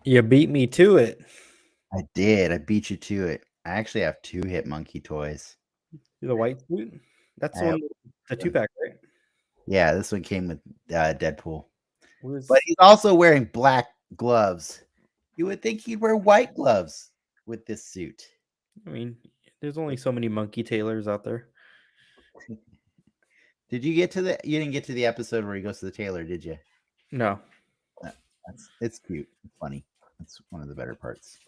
You beat me to it. I did. I beat you to it. I actually have 2 Hit Monkey toys. The white suit. That's I the have one. The 2-pack, right? Yeah, this one came with Deadpool. Where's But he's also wearing black gloves. You would think he'd wear white gloves with this suit. I mean, there's only so many monkey tailors out there. Did you get to the? You didn't get to the episode where he goes to the tailor, did you? No. No, it's cute. It's funny. That's one of the better parts.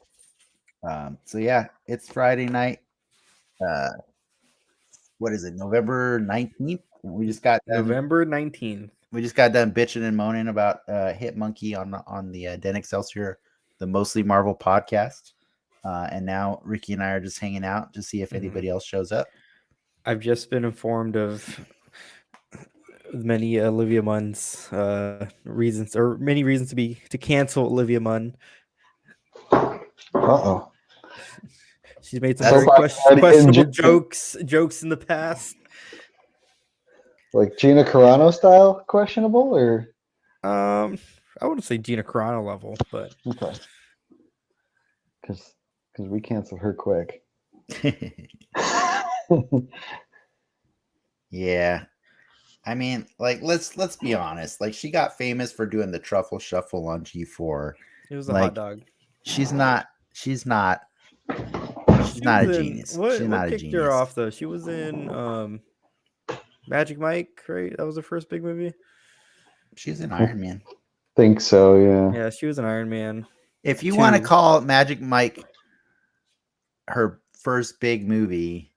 So yeah, it's Friday night. What is it? November 19th. We just got done, November 19th. we just got done bitching and moaning about Hit Monkey on the Den Excelsior, the Mostly Marvel podcast. And now Ricky and I are just hanging out to see if anybody else shows up. I've just been informed of many Olivia Munn's reasons, or many reasons to cancel Olivia Munn. Uh-oh. She's made some That's very questionable jokes in the past. Like Gina Carano style questionable, or I wouldn't say Gina Carano level, but okay, because we canceled her quick. Yeah. I mean, like let's be honest. Like she got famous for doing the truffle shuffle on G4. it was a Like, hot dog. She's not a genius. She's not a kicked genius. her off though? She was in Magic Mike, right? That was her first big movie. She's in Iron Man. Think so, yeah. Yeah, she was an Iron Man. If you want to call Magic Mike her first big movie,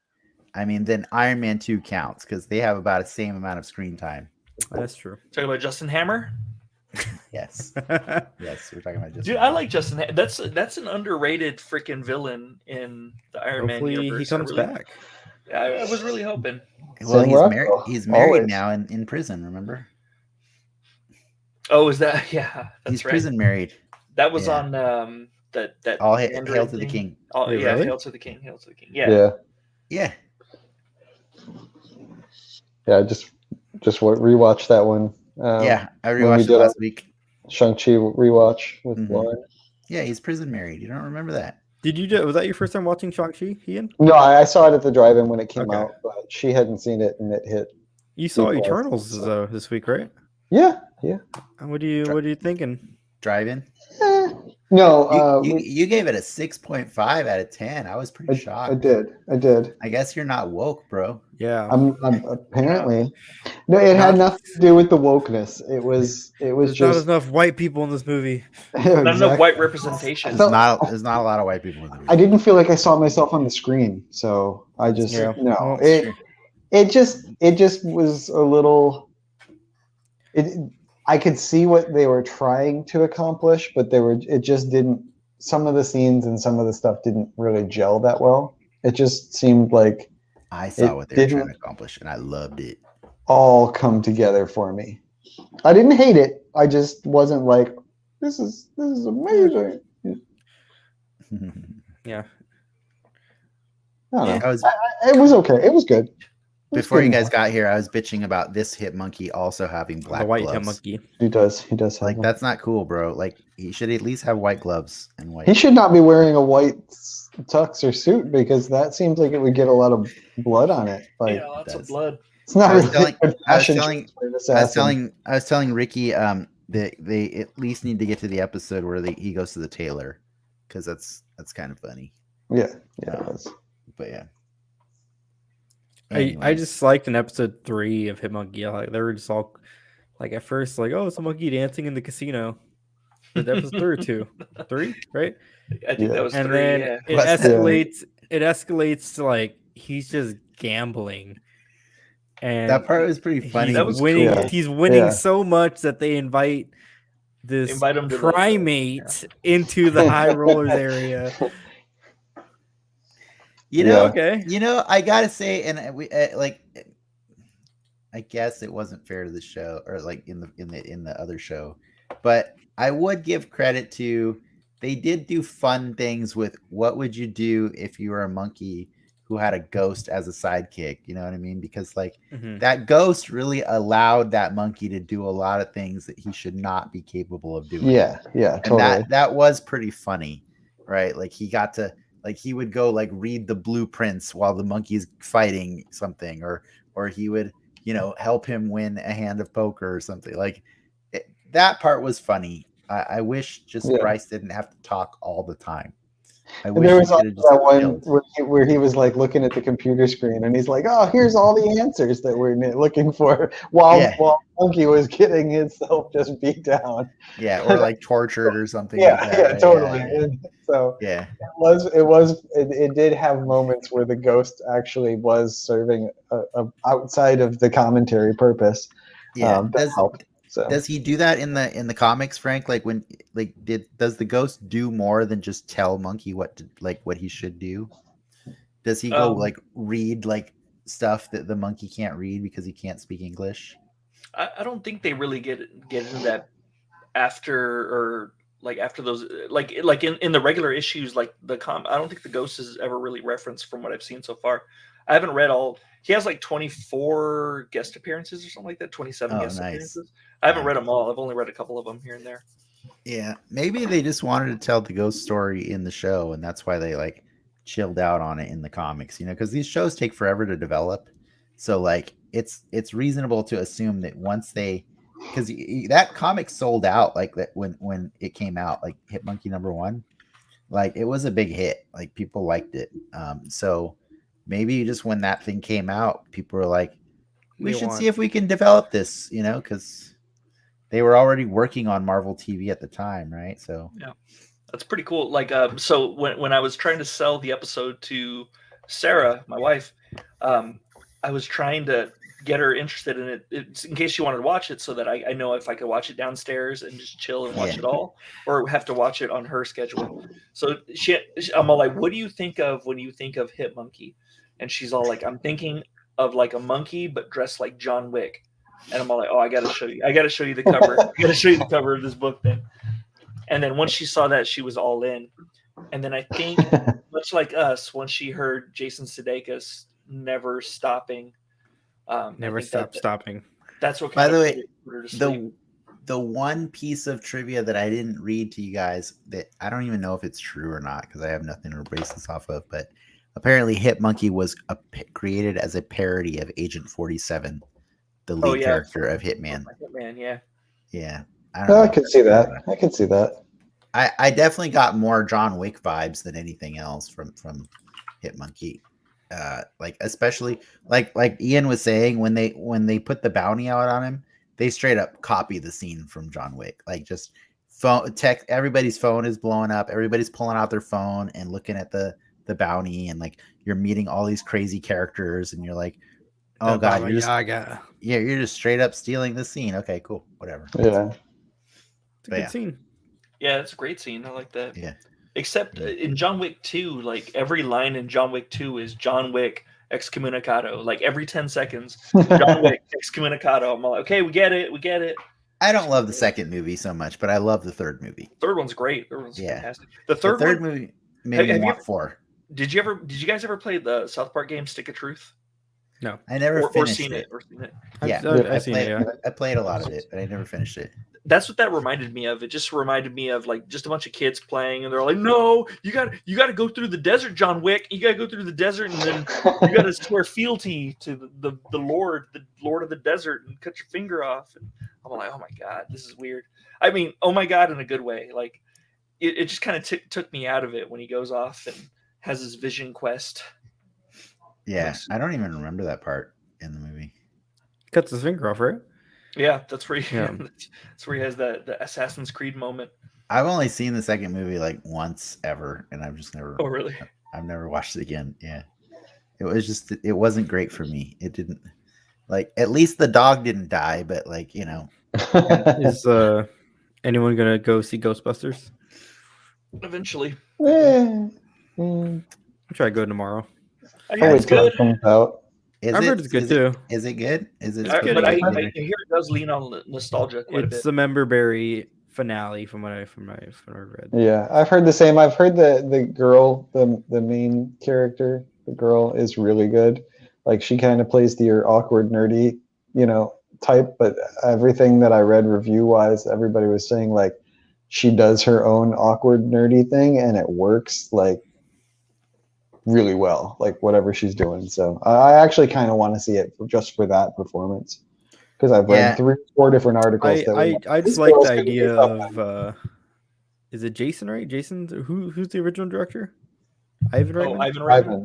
I mean, then Iron Man 2 counts because they have about the same amount of screen time. That's true. Talking about Justin Hammer? Yes. Yes, we're talking about Justin. Dude, I like Justin. That's an underrated freaking villain in the Iron Man Hopefully universe. he comes back. I was really hoping. Well, he's married now in prison, remember? Oh, is that? Yeah, that's he's right. Prison married. That was on that All hail to the king. Oh, Wait, yeah, really? hail to the king. Hail to the king. Yeah. Yeah. Yeah, just rewatched that one. Yeah, I rewatched it last week. Shang-Chi rewatch with Lauren. Yeah, he's prison married. You don't remember that? Was that your first time watching Shang-Chi, Ian? No, I saw it at the drive-in when it came out, but she hadn't seen it, and it hit. You saw Eternals this week, right? Yeah. What are you thinking? Drive-in? No, you gave it a 6.5 out of 10. I was pretty shocked. I did. I guess you're not woke, bro. Yeah. I'm apparently. No, it had nothing to do with the wokeness. It was There's just not enough white people in this movie. Not enough white representation. There's not a lot of white people in the movie. I didn't feel like I saw myself on the screen, so I just it just was a little. I could see what they were trying to accomplish, but it just didn't. Some of the scenes and some of the stuff didn't really gel that well. It just seemed like I saw what they were trying to accomplish, and I loved it. All come together for me. I didn't hate it. I just wasn't like, this is amazing. Yeah. It was okay. It was good. Before you guys got here, I was bitching about this Hit Monkey also having black white gloves. Hit Monkey. He does have like them. that's not cool, bro. Like he should at least have white gloves and white. He should not be wearing a white tux or suit because that seems like it would get a lot of blood on it. Like Yeah, lots of blood. it's not. I was really telling- a fashion choice for an assassin. I was telling Ricky that they at least need to get to the episode where he goes to the tailor because that's kind of funny. Yeah, it was. But yeah. I just liked in episode 3 of Hit Monkey. Like they were just all like at first like, oh, it's a monkey dancing in the casino. But that was 3 or 2, 3, right? I think that was And 3. then Yeah. it escalates. It escalates to like he's just gambling, and that part was pretty funny. He's That was winning. cool. He's winning Yeah. so much that they invite this Invite him to the- primate into the high rollers area. You know, Okay. You know, I gotta say, and we like, I guess it wasn't fair to the show, or like in the other show, but I would give credit to they did do fun things with what would you do if you were a monkey who had a ghost as a sidekick. You know what I mean? Because like Mhm. that ghost really allowed that monkey to do a lot of things that he should not be capable of doing. Yeah, And totally. that was pretty funny, right? Like he got to like he would go like read the blueprints while the monkey's fighting something, or he would, you know, help him win a hand of poker or something. Like that part was funny. I wish just Yeah. Bryce didn't have to talk all the time. I And wish there he was also could have just that one chilled. where he was like looking at the computer screen and he's like, "Oh, here's all the answers that we're looking for," Yeah. while Monkey was getting himself just beat down. Yeah, or like tortured or something Yeah, like that. yeah, Right? totally. Yeah, And so yeah. it did have moments where the ghost actually was serving a outside of the commentary purpose. Yeah. That helped. So Does he do that in the comics, Frank? Like when like does the ghost do more than just tell Monkey what to, like what he should do? Does he go like read like stuff that the monkey can't read because he can't speak English? I don't think they really get into that after, or like after those, like in the regular issues, like I don't think the ghost is ever really referenced from what I've seen so far. I haven't read all. He has like 24 guest appearances or something like that, 27 Oh, guest nice. appearances. I haven't Nice. read them all. I've only read a couple of them here and there. Yeah, maybe they just wanted to tell the ghost story in the show, and that's why they like chilled out on it in the comics. You know, because these shows take forever to develop, so like it's reasonable to assume that once they, because that comic sold out like that when it came out, like Hit Monkey #1, like it was a big hit. Like people liked it. So maybe just when that thing came out, people were like, we should see if we can develop this. You know, because they were already working on Marvel TV at the time, right? So yeah, that's pretty cool. Like, so when I was trying to sell the episode to Sarah, my wife, I was trying to get her interested in it. It's in case she wanted to watch it, so that I know if I could watch it downstairs and just chill and watch it all, or have to watch it on her schedule. So I'm all like, "What do you think of when you think of Hit Monkey?" And she's all like, "I'm thinking of like a monkey but dressed like John Wick." And I'm all like, "Oh, I got to show you. I got to show you the cover. I got to show you the cover of this book then." And then once she saw that, she was all in. And then I think, much like us, once she heard Jason Sudeikis never stopping, Never stopping. That's what. By the way, put her to sleep. the one piece of trivia that I didn't read to you guys that I don't even know if it's true or not because I have nothing to base this off of, but apparently Hit Monkey was created as a parody of Agent 47, the lead character of Hitman. Hitman, yeah. Yeah. I could see that. I could see that. I definitely got more John Wick vibes than anything else from Hit Monkey. Like especially like Ian was saying, when they put the bounty out on him, they straight up copy the scene from John Wick. Like just everybody's phone is blowing up, everybody's pulling out their phone and looking at the bounty, and like you're meeting all these crazy characters and you're like, oh god, you're just straight up stealing the scene. Okay, cool, whatever. Yeah, it's a good scene. Yeah, it's a great scene. I like that. Yeah. Except in John Wick 2, like every line in John Wick 2 is John Wick excommunicado. Like every 10 seconds, John Wick excommunicado. I'm like, okay, we get it. I don't love the second movie so much, but I love the third movie. Third one's great. Third one's fantastic. The third movie made me want 4. Did you guys ever play the South Park game Stick of Truth? No, I never finished it. Or seen it. Yeah, I played a lot of it, but I never finished it. That's what that reminded me of. It just reminded me of like just a bunch of kids playing, and they're like, "No, you got to go through the desert, John Wick. You got to go through the desert, and then you got to swear fealty to the Lord of the desert, and cut your finger off." And I'm like, "Oh my god, this is weird." I mean, oh my god, in a good way. Like it just kind of took me out of it when he goes off and has his vision quest. Yeah, I don't even remember that part in the movie. Cuts his finger off, right? Yeah, that's where he has the Assassin's Creed moment. I've only seen the second movie like once ever, and I've just never. Oh, really? I've never watched it again. Yeah, it wasn't great for me. It didn't, like, at least the dog didn't die, but like, you know. Is anyone gonna go see Ghostbusters? Eventually. I'll try to go tomorrow. I hear it's good. I've heard it's good too. Is it good? Is it? But I hear it does lean on nostalgia quite a bit. It's the Memberberry finale from what I read. Yeah, I've heard the same. I've heard the girl, the main character, the girl, is really good. Like she kind of plays the awkward, nerdy, type. But everything that I read review wise, everybody was saying like she does her own awkward, nerdy thing, and it works like really well, like whatever she's doing. So I actually kind of want to see it just for that performance, because I've read 3 or 4 different articles that I just this like girl's the gonna be idea something. of is it Jason, right? Jason, who's the original director? Ivan Reitman?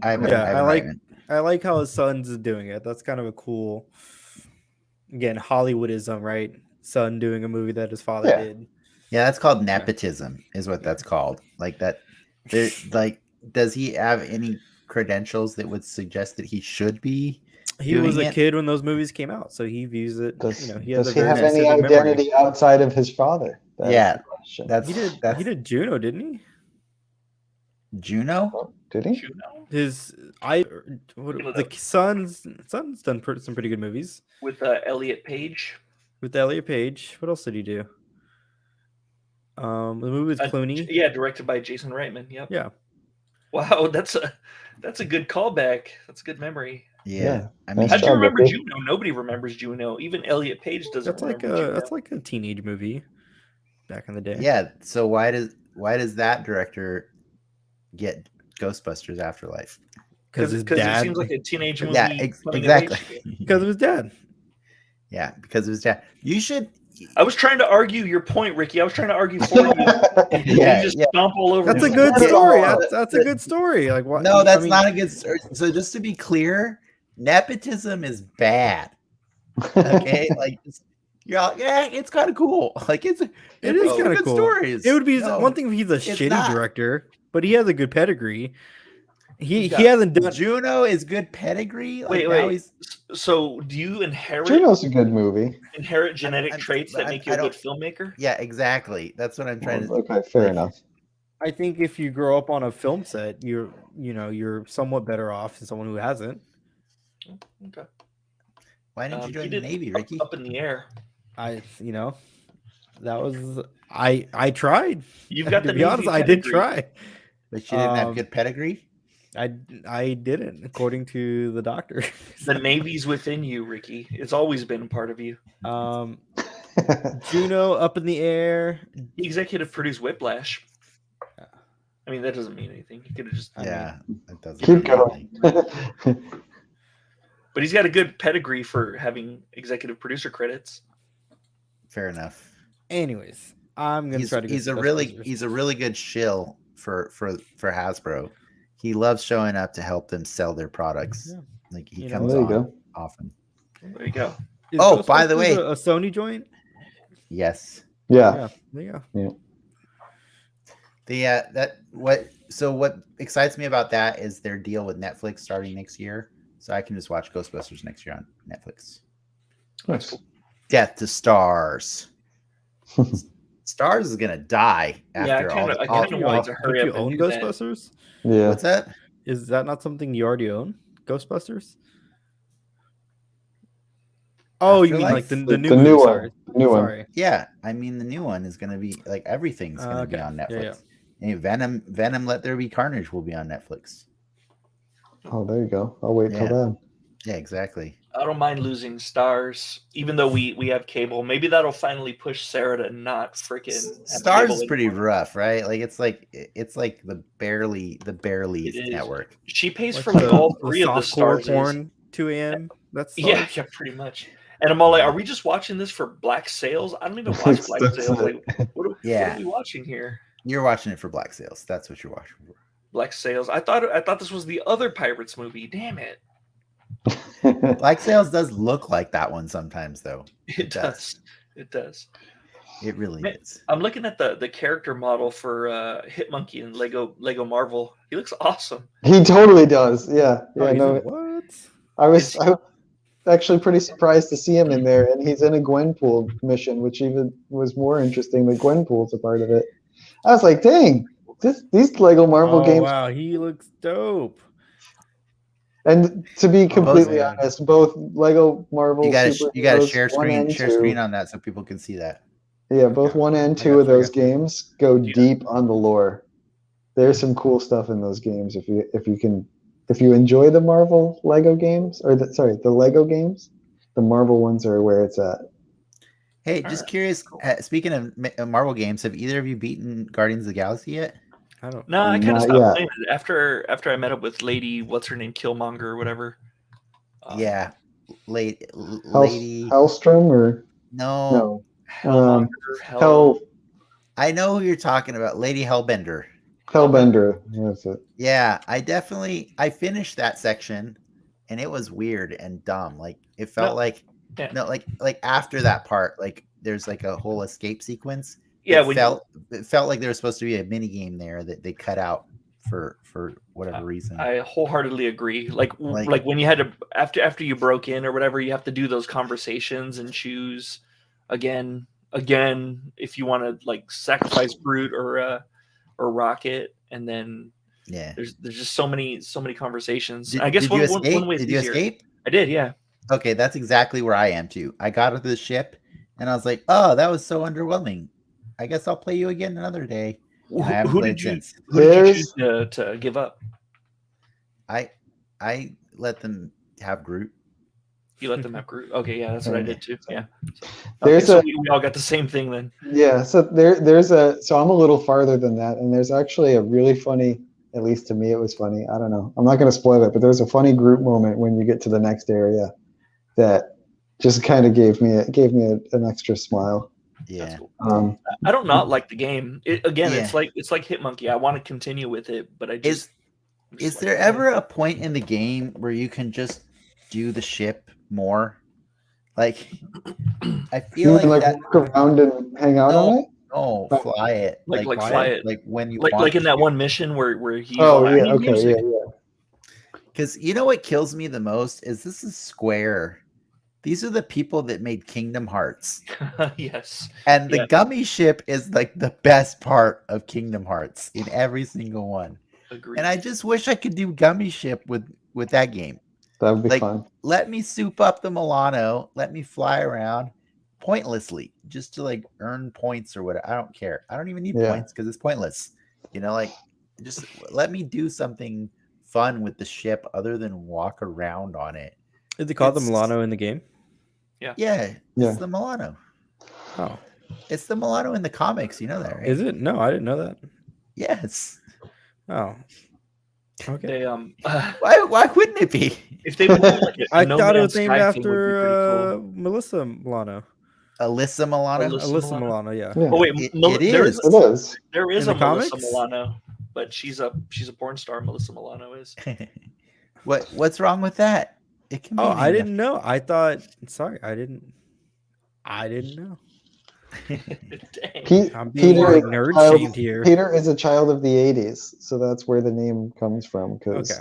Ivan Reitman. I like how his son's doing it. That's kind of a cool, again, Hollywoodism, right? Son doing a movie that his father did. Yeah, that's called nepotism, is what that's called. Like that. Like, does he have any credentials that would suggest that he should be? He was a kid when those movies came out, so he views it. Does he has he have any identity outside of his father? That's he did Juno, didn't he? Juno? Oh, did he? Juno? The son's done some pretty good movies with Elliot Page. With Elliot Page, what else did he do? The movie with Clooney. Yeah, directed by Jason Reitman. Yep. Yeah. Wow, that's a good callback. That's a good memory. Yeah. I mean, how'd you remember Juno? Nobody remembers Juno. Even Elliot Page doesn't. That's like a teenage movie back in the day. Yeah. So why does that director get Ghostbusters Afterlife? Because his it dad. Seems like a teenage movie. Yeah, exactly. Because of his dad. Yeah, because of his dad. You should. I was trying to argue your point, Ricky. I was trying to argue for you. And you just stomp all over. That's a good story. That's a good story. Like what? No, that's not a good story. So just to be clear, nepotism is bad. Okay, like you're all, it's kind of cool. Like it is kind of cool. Stories. It would be one thing if he's a shitty director, but he has a good pedigree. He hasn't done. Juno is good pedigree. Like wait. So do you inherit? Juno's a good movie. Inherit genetic traits that make you a good filmmaker? Yeah, exactly. That's what I'm trying to. Okay, fair enough. I think if you grow up on a film set, you're somewhat better off than someone who hasn't. Okay. Why didn't you join the Navy, Ricky? Up in the air. That was I tried. You've got to be honest, I did try. But you didn't have good pedigree? I didn't, according to the doctor. The Navy's within you, Ricky. It's always been a part of you. Juno, Up in the Air. He executive produced Whiplash. I mean, that doesn't mean anything. He could have just... it doesn't. Keep going. But he's got a good pedigree for having executive producer credits. Fair enough. Anyways, I'm gonna try to. He's a really good shill for Hasbro. He loves showing up to help them sell their products. Yeah. Like he comes on often. There you go. Is by the way, a Sony joint? Yes. Yeah. There you go. Yeah. What excites me about that is their deal with Netflix starting next year, so I can just watch Ghostbusters next year on Netflix. Nice. Death to Stars. Stars is gonna die after I kind of want to hurry up. You own Ghostbusters? Yeah. What's that? Is that not something you already own? Ghostbusters? Oh, you mean like the new one? Sorry. The new one. Yeah, I mean the new one is gonna be like everything's gonna be on Netflix. Yeah. And Venom, Let There Be Carnage will be on Netflix. Oh, there you go. I'll wait till then. Yeah, exactly. I don't mind losing Stars, even though we have cable. Maybe that'll finally push Sarah to not freaking. Stars is pretty rough, right? Like it's like the barely network. She pays for like all 3 of the Stars. Porn 2 a.m. That's yeah, pretty much. And I'm all like, are we just watching this for Black Sails? I don't even watch Black Sails. Like, what are we watching here? You're watching it for Black Sails. That's what you're watching for. Black Sails. I thought this was the other Pirates movie. Damn it. Black Sails does look like that one sometimes, though. It does. It does. It really is. I'm looking at the character model for Hitmonkey and Lego Marvel. He looks awesome. He totally does. Yeah. What? I was actually pretty surprised to see him in there, and he's in a Gwenpool mission, which even was more interesting that Gwenpool's a part of it. I was like, dang, these Lego Marvel games. Wow, he looks dope. And to be completely honest, both Lego Marvel. You got to share screen on that so people can see that. Yeah, both 1 and 2 of those games go deep on the lore. There's some cool stuff in those games if you can if you enjoy the Marvel Lego games, or the Lego games, the Marvel ones are where it's at. Hey, just curious. Speaking of Marvel games, have either of you beaten Guardians of the Galaxy yet? I don't. No, I kind of Not stopped yet. playing it after I met up with Lady, what's her name, Killmonger or whatever. Yeah, lady. Hellstrom or No, Hellmonger, Hell I know who you're talking about. Lady Hellbender. Hellbender. That's it. Yeah, I finished that section, and it was weird and dumb. Like it felt like yeah. no, like after that part, like there's like a whole escape sequence. Yeah, it felt like there was supposed to be a mini game there that they cut out for whatever reason. I wholeheartly agree. Like when you had to after you broke in or whatever, you have to do those conversations and choose again if you want to like sacrifice Groot or Rocket, and then Yeah, there's just so many conversations. Did, I guess did you one escape? way is Did you easier. escape? I did, yeah. Okay, that's exactly where I am too. I got onto the ship, and I was like, "Oh, that was so underwhelming. I guess I'll play you again another day." And I haven't Who played did you since. who did you choose to give up? I let them have Groot. You let them have Groot. Okay, yeah, that's what I did too. Yeah. There's we all got the same thing then. Yeah, so so I'm a little farther than that, and there's actually a really funny, at least to me it was funny. I don't know. I'm not going to spoil it, but there's a funny group moment when you get to the next area that just kind of gave me an extra smile. Yeah. Cool. I don't not like the game. Again, Yeah. it's like Hitmonkey. I want to continue with it, but I just Is there ever a point in the game where you can just do the ship more? Like, I feel like that. Walk around and hang out on it. No, fly it. like fly it. Like when you like in that shoot. one mission where he's Oh on, yeah, I need okay, music. yeah. Because you know what kills me the most is this is Square. These are the people that made Kingdom Hearts. Yes. And the gummy ship is like the best part of Kingdom Hearts in every single one. Agreed. And I just wish I could do gummy ship with that game. That would be Like, fun. let me soup up the Milano, let me fly around pointlessly just to like earn points or whatever. I don't care. I don't even need points because it's pointless. You know, like just let me do something fun with the ship other than walk around on it. Is it called the Milano in the game? Yeah. It's the Milano. Oh. It's the Milano in the comics. You know that, right? Is it? No, I didn't know that. Yes. Oh. Okay. They why wouldn't it be? If they would do like I thought it was named after Melissa Milano. Alyssa Milano. Alyssa Milano, yeah. Oh wait, it is. There is in a the Melissa comics? Milano, but she's a porn star. Melissa Milano is. What's wrong with that? It can be I didn't know. I thought. Sorry, I didn't know. I'm being nerd shamed here. Peter is a child of the 80s, so that's where the name comes from. Because Okay.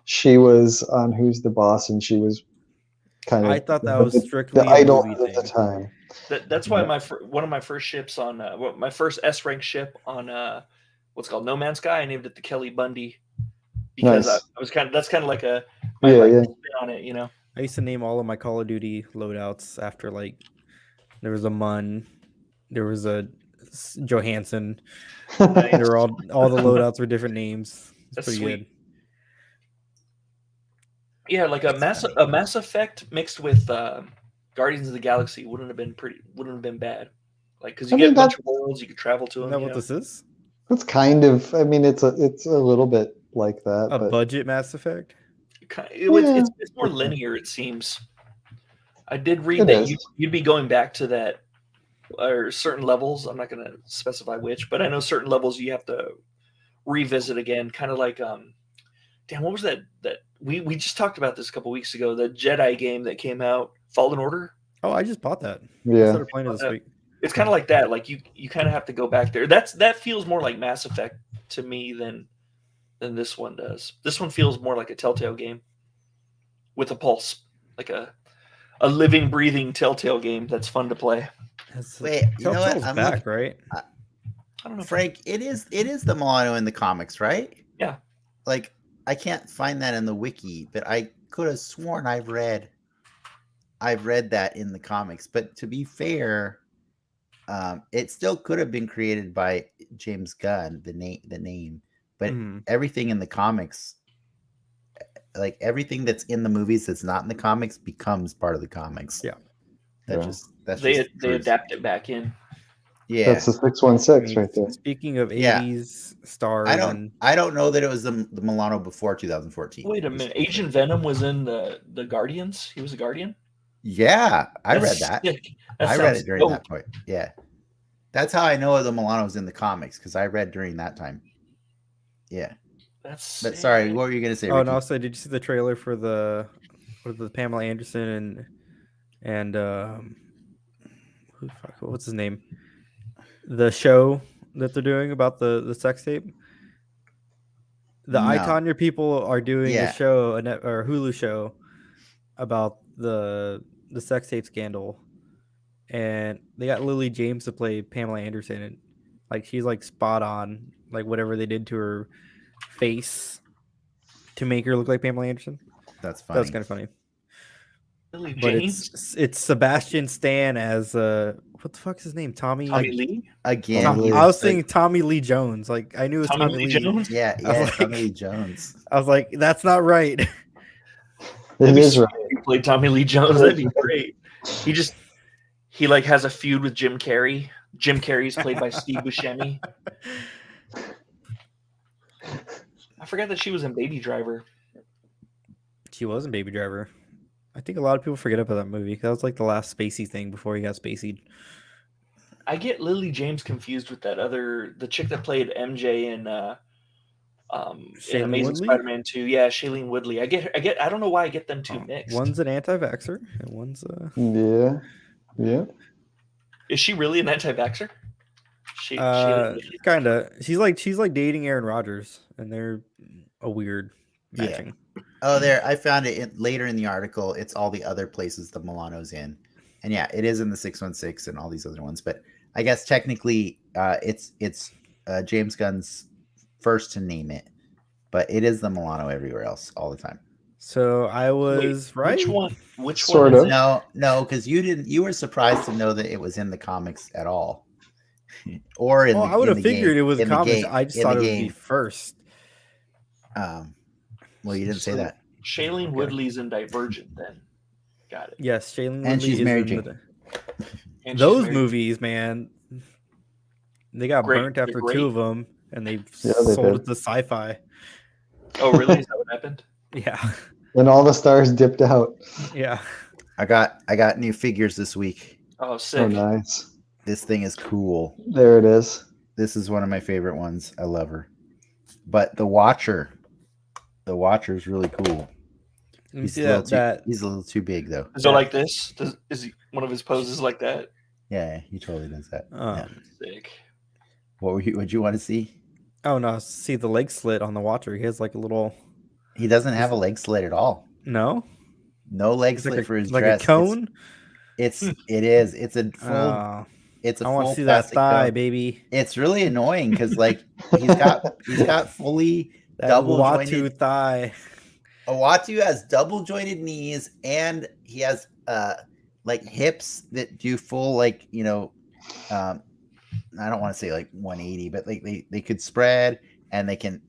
she was on Who's the Boss, and she was kind of. I thought that was strictly the idol a movie at the thing. time. That's why one of my first ships on my first S rank ship on what's called No Man's Sky, I named it the Kelly Bundy because Nice. I was that's kind of like a yeah. spin on it, you know. I used to name all of my Call of Duty loadouts after like there was a Mun, there was a Johansson. They were all the loadouts were different names. It's That's pretty sweet. good. Yeah, like a Mass Effect mixed with Guardians of the Galaxy wouldn't have been bad. Like because you get a bunch of worlds, you could travel to them. Isn't that what this is? It's kind of. I mean, it's a little bit like that. A budget Mass Effect. It's more linear, it seems. I did read that you'd be going back to that or certain levels. I'm not going to specify which, but I know certain levels you have to revisit again. Kind of like damn, what was that we just talked about this a couple weeks ago? The Jedi game that came out, Fallen Order. Oh, I just bought that. Yeah, I started playing it this week. It's kind of like that. Like you kind of have to go back there. That feels more like Mass Effect to me than this one does. This one feels more like a Telltale game with a pulse, like a living, breathing Telltale game that's fun to play. Wait, you know what? I'm back, right? I don't know, Frank. It is the Milano in the comics, right? Yeah. Like I can't find that in the wiki, but I could have sworn I've read that in the comics. But to be fair, it still could have been created by James Gunn, the name, but everything in the comics like everything that's in the movies that's not in the comics becomes part of the comics. Yeah. That's They just they truth. adapt it back in. Yeah. That's the I 616 mean, right there. speaking of Yeah. 80s stars, and I don't know that it was the Milano before 2014. Wait a minute, Agent Venom was in the Guardians. He was a Guardian. Yeah, I That's read that. sick. That I read sounds it during dope. that point. Yeah. That's how I know the Milano's in the comics, because I read during that time. Yeah. That's But sorry, sick. what were you gonna say, oh, and Ricky? also, did you see the trailer for the Pamela Anderson and what's his name? The show that they're doing about the sex tape. The No. iTonya people are doing Yeah. a show, or Hulu show, about the sex tape scandal, and they got Lily James to play Pamela Anderson, and like she's like spot on, like whatever they did to her face to make her look like Pamela Anderson. That's That was funny. kind of funny. Lily But James. it's Sebastian Stan as what the fuck is his name? Tommy Lee. Again, Tommy he's I was like- thinking Tommy Lee Jones. Like I knew it was Tommy Lee. Jones. Yeah, I was yeah, like- Tommy Lee Jones. I was like, that's not right. It That'd be is sweet right. if he played Tommy Lee Jones. That'd be great. He like has a feud with Jim Carrey. Jim Carrey's played by Steve Buscemi. I forgot that she was in Baby Driver. She was in Baby Driver. I think a lot of people forget about that movie. That was like the last Spacey thing before he got Spacey'd. I get Lily James confused with the chick that played MJ in Shailene Amazing Woodley? Spider-Man 2. Yeah, Shailene Woodley. I don't know why I get them two mixed. One's an anti-vaxxer and one's Yeah. Is she really an anti-vaxxer? Shailene Woodley? kind of. She's like dating Aaron Rodgers, and they're a weird matching. Oh, there, I found it later in the article. It's all the other places the Milano's in, and yeah, it is in the 616 and all these other ones. But I guess technically, it's James Gunn's first to name it, but it is the Milano everywhere else all the time. So I was right. Which one? Which Sort one? of. No, because you were surprised to know that it was in the comics at all, or in. Well, the, I would in have the figured game, it was in the comics. game- I just in thought the it would be game. first. Well, you didn't say that. Shailene Woodley's in Divergent. Then, got it. Yes, Shailene Woodley And she's is Mary in Jane. And she's those married. movies, man. They got Great. burnt They're after great. two of them, and they Yeah, they sold did. it to Sci-Fi. Oh, really? Is that what happened? Yeah, And all the stars dipped out. yeah. I got new figures this week. Oh, sick. Oh, nice. This thing is cool. There it is. This is one of my favorite ones. I love her. But the Watcher is really cool. Let me He's see a little that. he's a little too big though. Is it like this? Is he one of his poses like that? Yeah, he totally does that. Yeah. Sick. What'd you want to see? Oh no! See the leg slit on the Watcher. He has like a little. He doesn't have a leg slit at all. No, No leg it's slit like for his like dress. a cone. It's a full. Oh, It's a I want full to see that plastic thigh, cone. baby. It's really annoying because like he's got fully That double Watu jointed. thigh. Owatu has double jointed knees and he has like hips that do full like I don't want to say like 180, but like they could spread and they can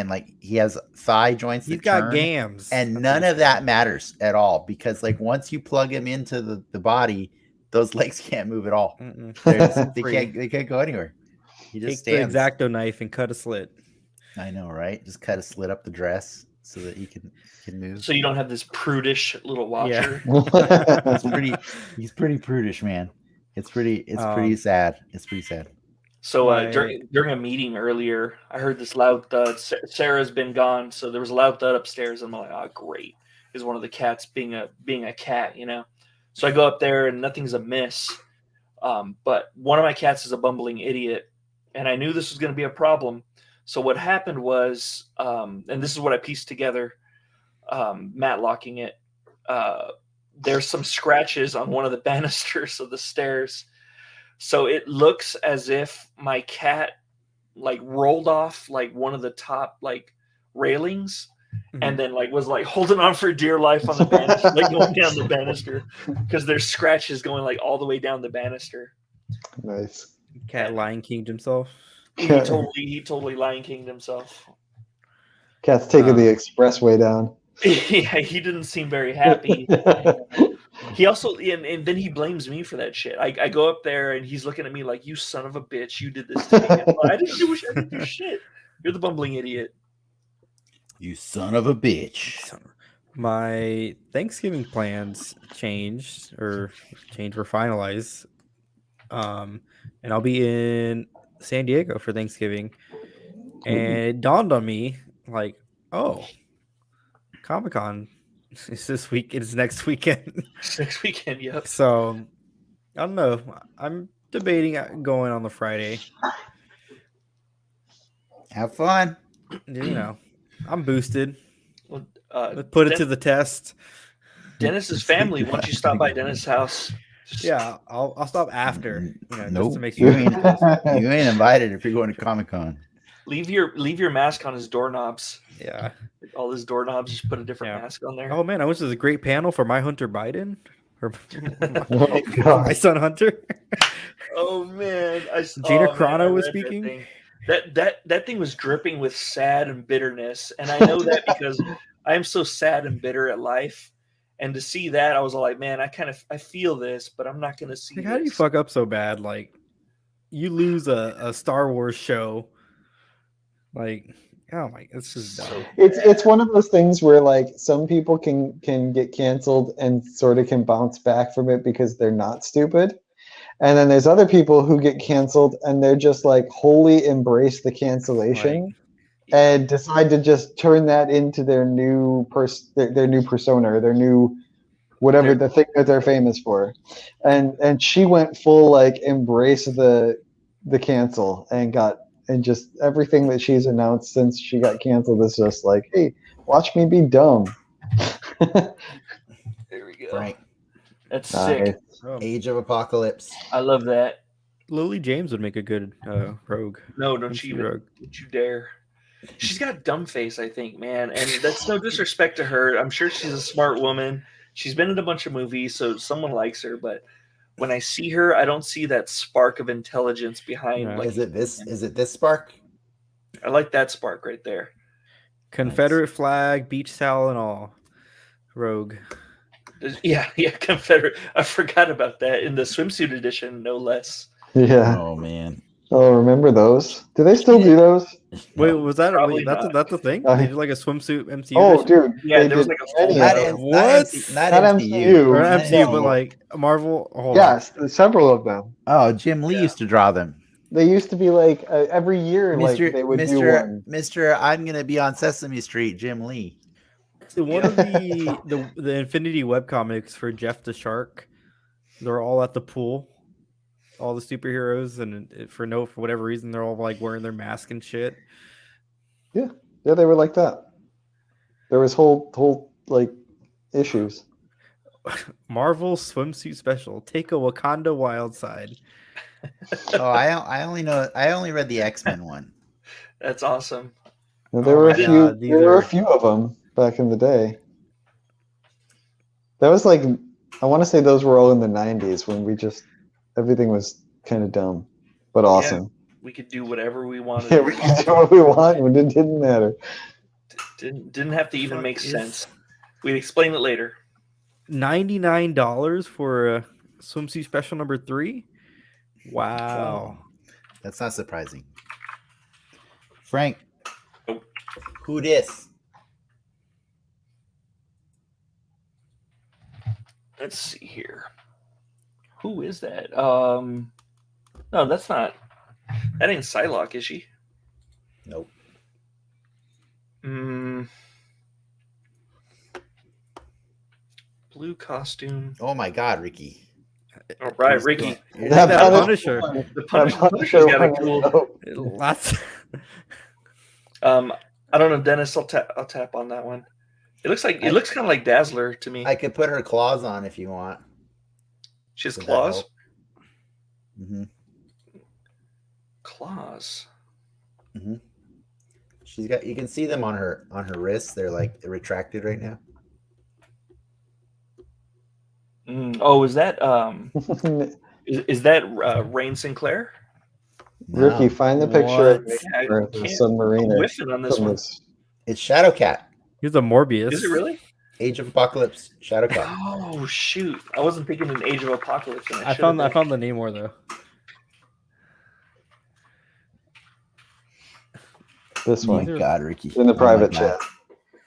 like he has thigh joints. He's that got turn, gams, and That's none what of that matters at all because like once you plug him into the body, those legs can't move at all. Mm-mm. They can't go anywhere. He just Take the stands. X-Acto knife and cut a slit. I know, right? Just cut a slit up the dress so that he can move. So you don't have this prudish little Watcher. He's pretty prudish, man. It's pretty sad. It's pretty sad. So My- during a meeting earlier, I heard this loud thud. Sarah's been gone, so there was a loud thud upstairs. I'm like, oh, great. Is one of the cats being a cat, So I go up there and nothing's amiss. But one of my cats is a bumbling idiot, and I knew this was going to be a problem. So what happened was, and this is what I pieced together, matlocking it. There's some scratches on one of the banisters of the stairs. So it looks as if my cat like rolled off like one of the top like railings and then like was like holding on for dear life on the banister, like going down the banister because there's scratches going like all the way down the banister. Nice. Cat Lion Kinged himself. He totally Lion Kinged himself. Cat's taking the expressway down. Yeah, he didn't seem very happy. He also and then he blames me for that shit. I go up there and he's looking at me like, "You son of a bitch, you did this to me." I didn't do shit. You're the bumbling idiot. You son of a bitch. My Thanksgiving plans changed or were finalized. And I'll be in San Diego for Thanksgiving. And it dawned on me, like, oh, Comic-Con is this week. It's next weekend. Next weekend, yep. So I don't know. I'm debating going on the Friday. Have fun. You know, I'm boosted. Well, Let's put it to the test. Dennis's family. Why don't you stop by Dennis' house? Yeah, I'll stop after. You know, Nope. just to make You sure. you ain't invited if you're going to Comic-Con. Leave your mask on his doorknobs. Yeah. All his doorknobs, just put a different Yeah. mask on there. Oh man, I wish there was a great panel for my Hunter Biden or Oh, God. my son Hunter. Oh man, Gina I Carano was read that speaking? thing. That thing was dripping with sad and bitterness, and I know that because I am so sad and bitter at life. And to see that, I was like, man, I feel this, but I'm not going to see Like, this. how do you fuck up so bad? Like, you lose a Star Wars show. Like, oh my, this is dumb. It's one of those things where like some people can get canceled and sort of can bounce back from it because they're not stupid. And then there's other people who get canceled and they're just like wholly embrace the cancellation and decide to just turn that into their new their new persona or their new whatever the thing that they're famous for. And she went full like embrace the cancel and just everything that she's announced since she got canceled is just like, hey, watch me be dumb. There we go. Frank. That's sick. Oh, Age of Apocalypse. I love that. Lily James would make a good rogue. No, don't MC you rogue. don't you dare. She's got a dumb face, I think, man. And that's no disrespect to her. I'm sure she's a smart woman. She's been in a bunch of movies, so someone likes her. But when I see her, I don't see that spark of intelligence behind. Yeah. Like, Is it this spark? I like that spark right there. Confederate flag, beach towel, and all. Rogue. Yeah, Confederate. I forgot about that in the swimsuit edition, no less. Yeah. Oh man. Oh, remember those? Do they still do those? Wait, was that Probably that's the thing? Uh, They did like a swimsuit MCU. Oh, edition? dude. Yeah, they there was did like a full many Not, of in, those. What? not MCU. Or Not MCU, but like Marvel. Hold on. Yes, several of them. Oh, Jim Lee used to draw them. They used to be like every year, like they would do one. Mr. I'm gonna be on Sesame Street, Jim Lee. So one of the Infinity webcomics for Jeff the Shark, they're all at the pool, all the superheroes, and for whatever reason, they're all like wearing their mask and shit. Yeah, they were like that. There was whole like issues. Marvel swimsuit special. Take a Wakanda wild side. Oh, I only read the X-Men one. That's awesome. Now, there Oh were my a few. God, these There were are- a few of them back in the day. That was like, I want to say those were all in the '90s when everything was kind of dumb, but awesome. We could do whatever we wanted. Yeah, we could do what we want, and it didn't matter. Didn't have to even Fuck make is- sense. We'd explain it later. $99 for a swimsuit special number 3. Wow. That's not surprising. Frank, Nope. who dis? Let's see here. Who is that? No, that's not. That ain't Psylocke, is she? Nope. Blue costume. Oh my God, Ricky. All right, Ricky. That Punisher. The Punisher's got a cool. Lots. I don't know, Dennis. I'll tap on that one. It looks kind of like Dazzler to me. I could put her claws on if you want. She has Would that claws. help? Mm-hmm. Claws. Mm-hmm. She's got. You can see them on her wrists. They're retracted right now. Oh, is that is that Rain Sinclair? No, Ricky, find the picture of What? her in the I'm submarine. whiffing on this one. it's Shadowcat. He's a Morbius. Is it really? Age of Apocalypse, Shadowcat. Oh shoot! I wasn't thinking an Age of Apocalypse. And I found the Namor though. This Oh my one God, Ricky. in the private my chat. God.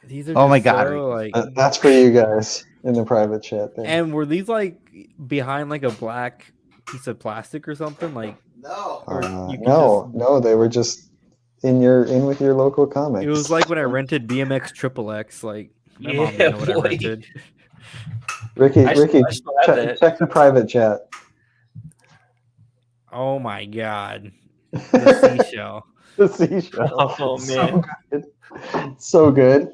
These are Oh my just God, so, Ricky. like, That's for you guys in the private chat. There. and were these like behind like a black piece of plastic or something? Like, No. or you could No, they were just in with your local comics. It was like when I rented BMX Triple X. Like, my mom Yeah, didn't know what I boy. rented. Ricky, I still have that. check the private chat. Oh my God, the seashell. The seashell. Oh man, So good.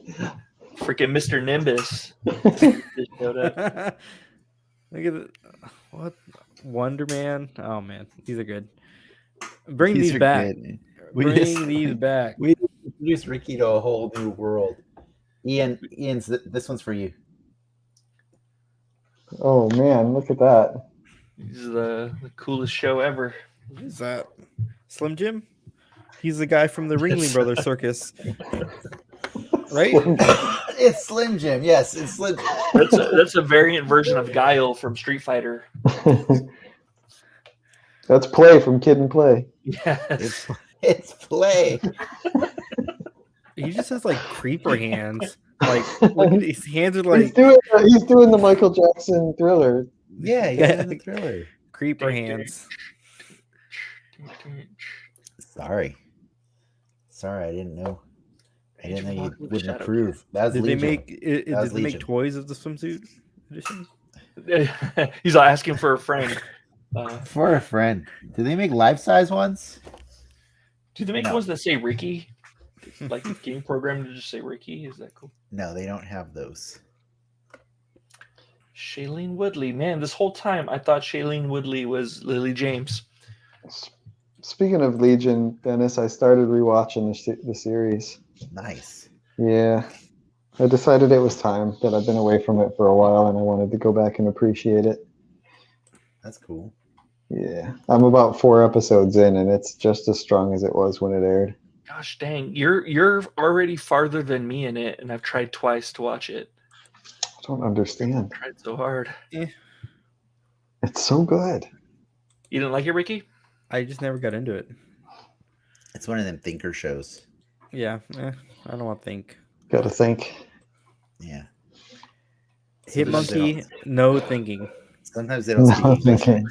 freaking Mr. Nimbus just showed up. Look at it. What Wonder Man? Oh man, these are good. Bring These these are back. good. Bring these back. We introduced Ricky to a whole new world. Ian's this one's for you. Oh man, look at that. This is the coolest show ever. What is that? Slim Jim? He's the guy from the Ringling Brothers Circus, right? It's Slim Jim. Yes, it's Slim. That's a variant version of Guile from Street Fighter. That's Play from Kid and Play. Yes. It's Play. He just has like creeper hands. Like, look at his hands are like He's doing the Michael Jackson Thriller. Yeah, he's in the Thriller. creeper hands. Sorry, I didn't know. I didn't know you Apocalypse wouldn't Shadow approve. That's Did they Legion. make it? That was Did they make Legion. toys of the swimsuit edition? He's asking for a friend. For a friend? Do they make life-size ones? Do they make No. ones that say Ricky? Like the game program to just say Ricky? Is that cool? No, they don't have those. Shailene Woodley. Man, this whole time I thought Shailene Woodley was Lily James. Speaking of Legion, Dennis, I started rewatching the series. Nice. Yeah, I decided it was time that I've been away from it for a while, and I wanted to go back and appreciate it. That's cool. Yeah, I'm about 4 episodes in, and it's just as strong as it was when it aired. Gosh dang, you're already farther than me in it, and I've tried twice to watch it. I don't understand. I tried so hard. It's so good. You didn't like it, Ricky? I just never got into it. It's one of them thinker shows. Yeah, I don't want to think. Got to think. Yeah. Hit Sometimes they monkey, no thinking. Sometimes they don't speak No English. thinking.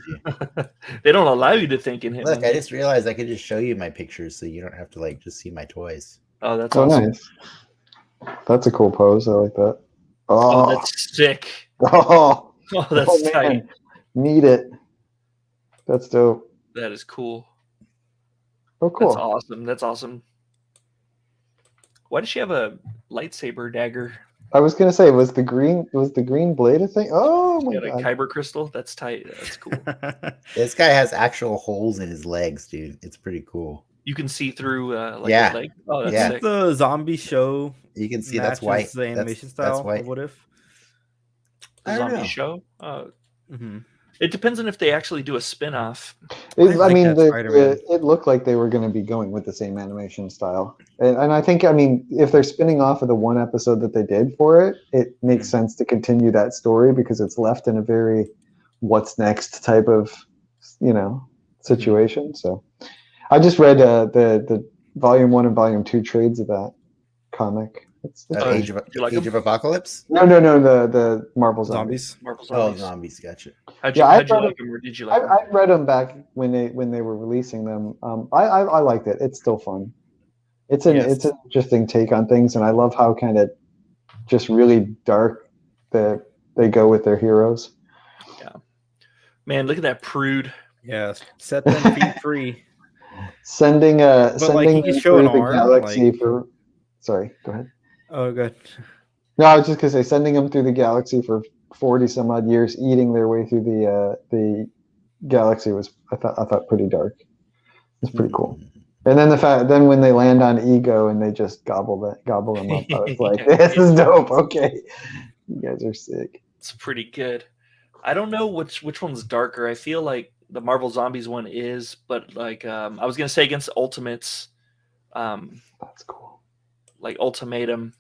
They don't allow you to think in him. Look, I just realized I could just show you my pictures so you don't have to like just see my toys. Oh, that's Oh, awesome. nice. That's a cool pose. I like that. Oh, Oh, that's sick. oh, Oh, that's oh, tight. man. Need it. That's dope. That is cool. Oh, cool. That's awesome. That's awesome. Why does she have a lightsaber dagger? I was gonna say, was the green blade a thing? Oh She my got a god! kyber crystal. That's tight. That's cool. This guy has actual holes in his legs, dude. It's pretty cool. You can see through like Yeah. the leg. Oh, that's Yeah. sick. The zombie show You can see that's matches white. the animation That's style. white. Of What If? The I don't zombie know. show. Mm-hmm. It depends on if they actually do a spin-off. I like that Spider-Man. It looked like they were going to be going with the same animation style, and I think, I mean, if they're spinning off of the one episode that they did for it, it makes sense to continue that story because it's left in a very what's next type of situation. So, I just read the volume 1 and volume 2 trades of that comic. It's Age of you like Age them? of Apocalypse. no, the Marvel Zombies. Zombies. Marvel Oh, Zombies. zombies. Gotcha. How'd Yeah, I you thought like them, or did you like them? I read them back when they were releasing them. I liked it. It's still fun. It's an interesting take on things, and I love how kind of just really dark that they go with their heroes. Man, look at that prude. Yeah, set them feet free. Sending like, sending he can them show through an the arm, galaxy like- for. Sorry, go ahead. Oh, good. No, I was just gonna say sending them through the galaxy for 40 some odd years, eating their way through the galaxy was I thought pretty dark. It's pretty cool. And then then when they land on Ego and they just gobble them up, I was like, this is dope. Okay, you guys are sick. It's pretty good. I don't know which one's darker. I feel like the Marvel Zombies one is, but like I was gonna say against Ultimates, That's cool. like Ultimatum.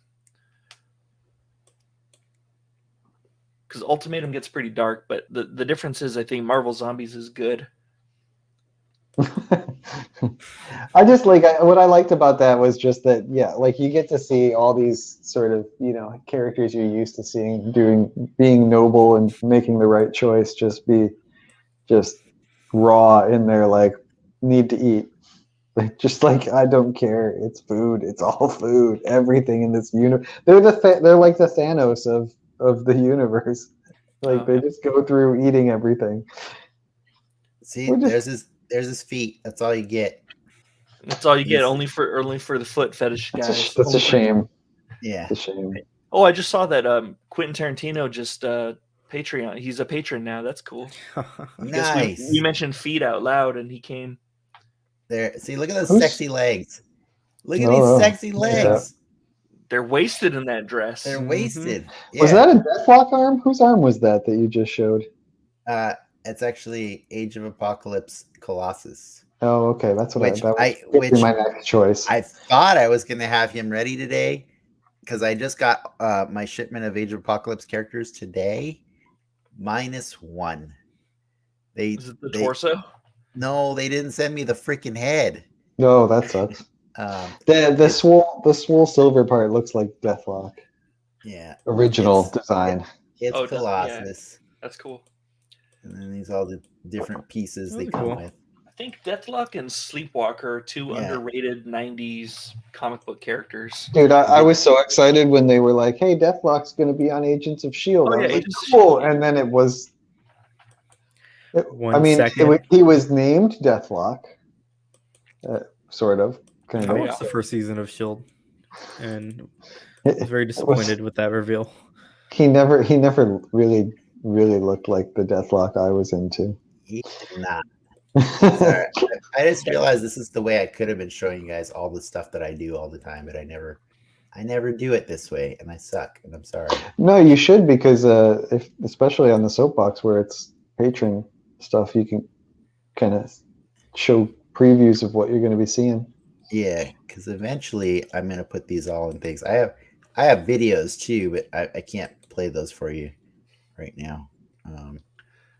because Ultimatum gets pretty dark, but the difference is I think Marvel Zombies is good. I just like what I liked about that was just that, yeah, like you get to see all these sort of, you know, characters you're used to seeing being noble and making the right choice, just be just raw in their like need to eat. Like, just like, I don't care, it's food, it's all food, everything in this universe. They're they're like the Thanos of the universe. Like they just go through eating everything. See, there's his feet. That's all you get. That's all you get. Only for the foot fetish guys. That's a shame. Yeah, it's a shame. Oh, I just saw that Quentin Tarantino just Patreon. He's a patron now. That's cool. Nice. We mentioned feet out loud, and he came. There. See, look at those sexy legs. Look at these sexy legs. Yeah. They're wasted in that dress. They're wasted. Yeah. Was that a Deathlock arm? Whose arm was that you just showed? It's actually Age of Apocalypse Colossus. Oh, okay. That's what which my next choice. I thought I was going to have him ready today because I just got my shipment of Age of Apocalypse characters today, -1. Is it the torso? No, they didn't send me the freaking head. No, that sucks. The swole silver part looks like Deathlock. Yeah. Original design. It's Colossus. Yeah. That's cool. And then these all the different pieces they come with. I think Deathlock and Sleepwalker are two underrated 90s comic book characters. Dude, I was so excited when they were like, hey, Deathlock's going to be on Agents of S.H.I.E.L.D. Oh, yeah, like, cool. And then it was... he was named Deathlock. Sort of. Kind I of. watched the first season of S.H.I.E.L.D. and was very disappointed with that reveal. He never really looked like the Deathlock I was into. He did not. Sorry. I just realized this is the way I could have been showing you guys all the stuff that I do all the time, but I never do it this way, and I suck, and I'm sorry. No, you should, because especially on the Soapbox where it's patron stuff, you can kind of show previews of what you're going to be seeing. Yeah, because eventually I'm going to put these all in things. I have videos too, but I can't play those for you right now.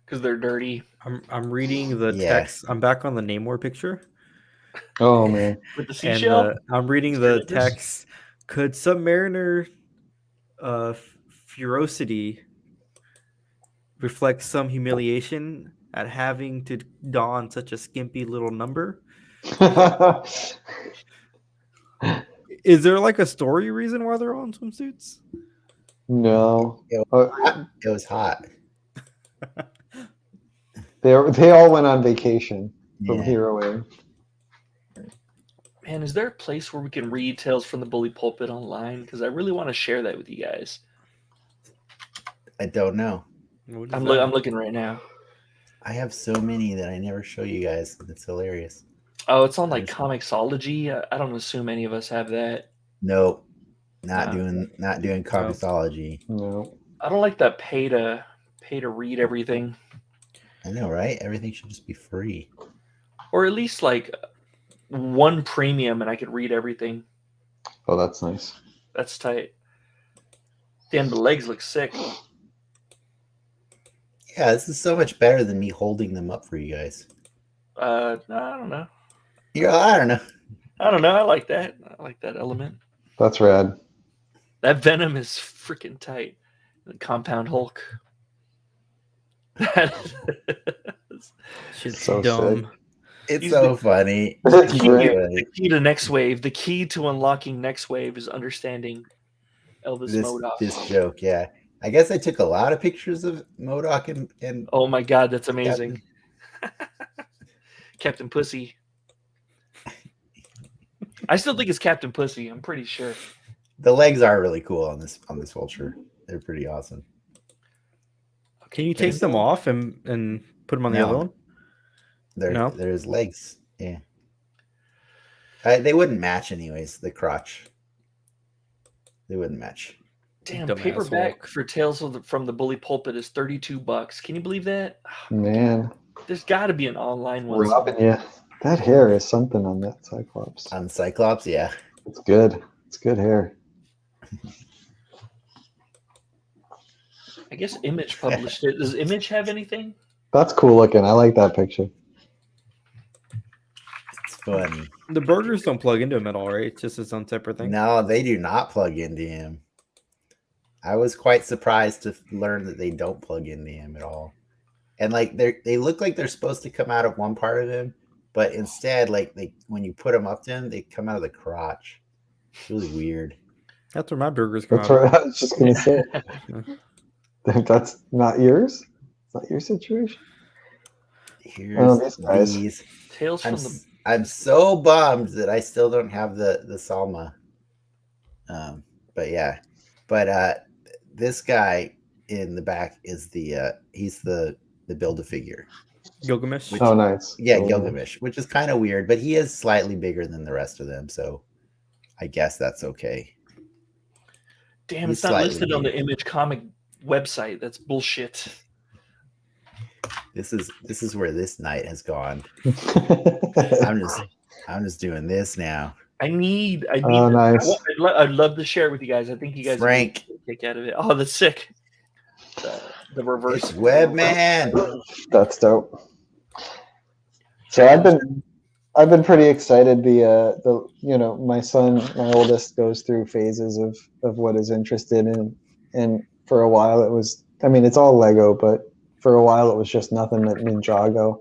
Because they're dirty. I'm reading the text. I'm back on the Namor picture. Oh man, with the seashell. And, I'm reading the text. Could Submariner ferocity reflect some humiliation at having to don such a skimpy little number? Is there like a story reason why they're all in swimsuits? No, it was hot. They all went on vacation from heroing. Man, is there a place where we can read Tales from the Bully Pulpit online? Because I really want to share that with you guys. I don't know. I'm looking right now. I have so many that I never show you guys. It's hilarious. Oh, it's on like Comixology. I don't assume any of us have that. Nope. Not doing Comixology. No. I don't like that pay to read everything. I know, right? Everything should just be free. Or at least like one premium and I could read everything. Oh, that's nice. That's tight. Damn, the legs look sick. Yeah, this is so much better than me holding them up for you guys. I don't know. Yeah, I don't know. I don't know. I like that. I like that element. That's rad. That Venom is freaking tight. The Compound Hulk. Shit's so dumb. sick. It's so funny. The key to Next Wave. The key to unlocking Next Wave is understanding Elvis MODOK. This joke, yeah. I guess I took a lot of pictures of MODOK and oh my god, that's amazing. Captain Pussy. I still think it's Captain Pussy. I'm pretty sure. The legs are really cool on this vulture. They're pretty awesome. Can you take them off and put them on the other one? There's legs. Yeah. They wouldn't match anyways. The crotch. They wouldn't match. Damn, paperback for Tales from the Bully Pulpit is $32. Can you believe that? Man, there's got to be an online one. Robin, yeah, that hair is something on that Cyclops. On Cyclops, yeah, it's good. It's good hair. I guess Image published it. Does Image have anything? That's cool looking. I like that picture. It's funny. The burgers don't plug into him at all, right? It's just its own separate thing. No, they do not plug into him. I was quite surprised to learn that they don't plug into him at all. And like they look like they're supposed to come out of one part of him, but instead, like when you put them up to him, they come out of the crotch. It's really weird. That's where my burgers come That's out. what I was just gonna say. That's not yours. It's not your situation. Here's guys. these. Tales from the. I'm so bummed that I still don't have the Salma. But yeah, this guy in the back is he's the Build-A-Figure. Gilgamesh. Oh, nice. Yeah, Cool. Gilgamesh, which is kind of weird, but he is slightly bigger than the rest of them, so I guess that's okay. Damn, He's it's not slightly listed on the bigger. Image comic website. That's bullshit. This is where this night has gone. I'm just doing this now. I need. Oh, nice. I'd love to share it with you guys. I think you guys Frank. would get a kick out of it. Oh, that's sick. The reverse It's Webman. That's dope. So I've been pretty excited. The my son, my oldest, goes through phases of what he's interested in, and for a while it was. I mean, it's all Lego, but for a while it was just nothing but Ninjago.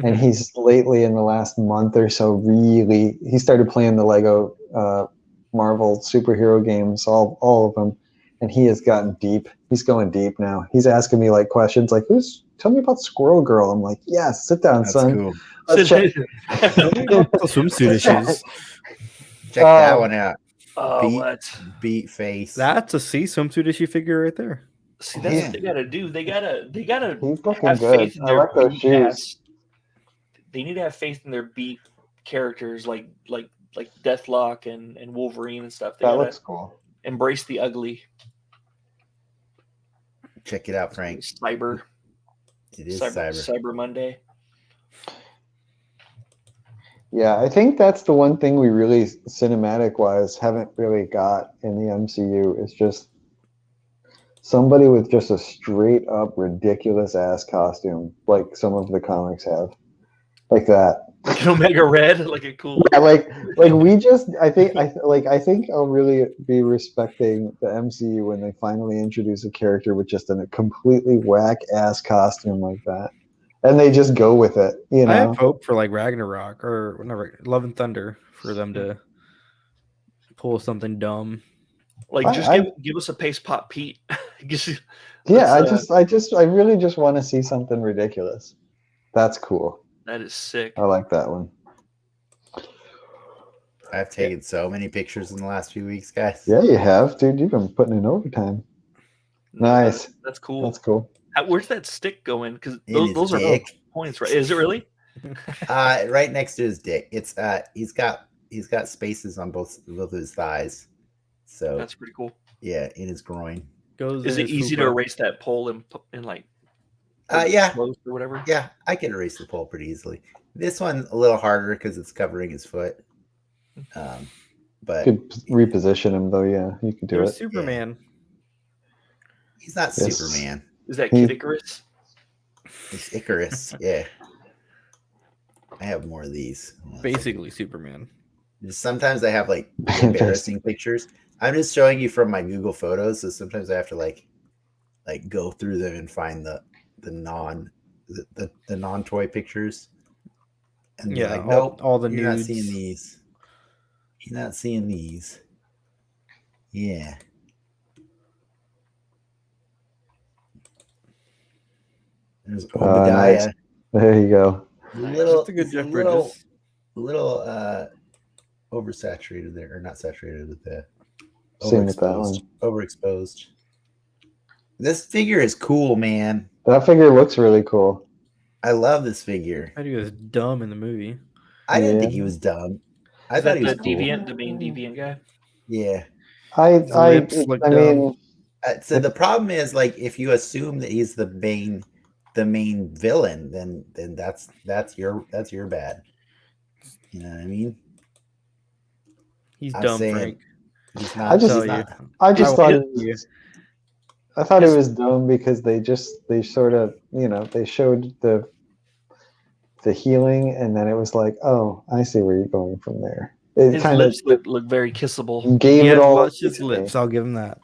And he's lately, in the last month or so, he started playing the Lego Marvel superhero games, all of them, and he has gotten deep. He's going deep now. He's asking me like questions like, tell me about Squirrel Girl. I'm like, yeah, sit down, That's son. cool. Let's check. Swimsuit issues. Check that one out. Oh, Beat- what? Beat face. That's a swimsuit issue figure right there. See, that's what they gotta do. They gotta He's looking have good. faith in I their like those beat shoes. ass. They need to have faith in their beat characters like Deathlock and Wolverine and stuff. They That gotta looks cool. embrace the ugly. Check it out, Frank. Cyber. It is cyber. Cyber Monday. Yeah, I think that's the one thing we really, cinematic wise, haven't really got in the MCU is just somebody with just a straight up ridiculous ass costume, like some of the comics have, like that. Like an Omega Red, like a cool. Yeah, like we just, I think I'll really be respecting the MCU when they finally introduce a character with just a completely whack ass costume like that, and they just go with it. You I know, have hope for like Ragnarok or whatever, Love and Thunder, for them to pull something dumb. Like just give us a Paste Pop Pete. yeah. I really just want to see something ridiculous. That's cool. That is sick. I like that one. I've taken so many pictures in the last few weeks, guys. Yeah, you have, dude. You've been putting in overtime. Nice. That's cool. That's cool. Where's that stick going? Because In those his are dick. points, right? Is it really? Right next to his dick. It's he's got spaces on both of his thighs. So That's pretty cool. yeah, in his groin. Is it easy to erase that pole and like? Yeah. Close or whatever. Yeah, I can erase the pole pretty easily. This one a little harder because it's covering his foot. But You could reposition him though. Yeah, you could do There's it. Superman. he's not Yes. Superman. Is that Kid Icarus? It's Icarus. Yeah. I have more of these. Basically Superman. Sometimes I have like embarrassing pictures. I'm just showing you from my Google Photos, so sometimes I have to like go through them and find the non-toy pictures. And Yeah, like, nope, all the you're not nudes. seeing these. You're not seeing these. Yeah. There's Obadiah. Nice. There you go. Little, That's a good he's Jeff little, Bridges. oversaturated there, or not saturated with the Same with that one. overexposed. This figure is cool, man. That figure looks really cool. I love this figure. I think he was dumb in the movie. I didn't Yeah. think he was dumb. I Is thought that he was the cool. deviant, the main deviant guy? Yeah. His lips look I dumb. mean, So the problem is, like, if you assume that he's the main villain, then that's your bad. You know what I mean? He's I'm dumb, saying- Frank. He's I not. just- he's tell you. not- I just I thought will it was, I thought it was dumb because they sort of, you know, they showed the healing, and then it was like, oh, I see where you're going from there. It His kind of lips look very kissable. gave He it has all away luscious to lips. me. I'll give him that.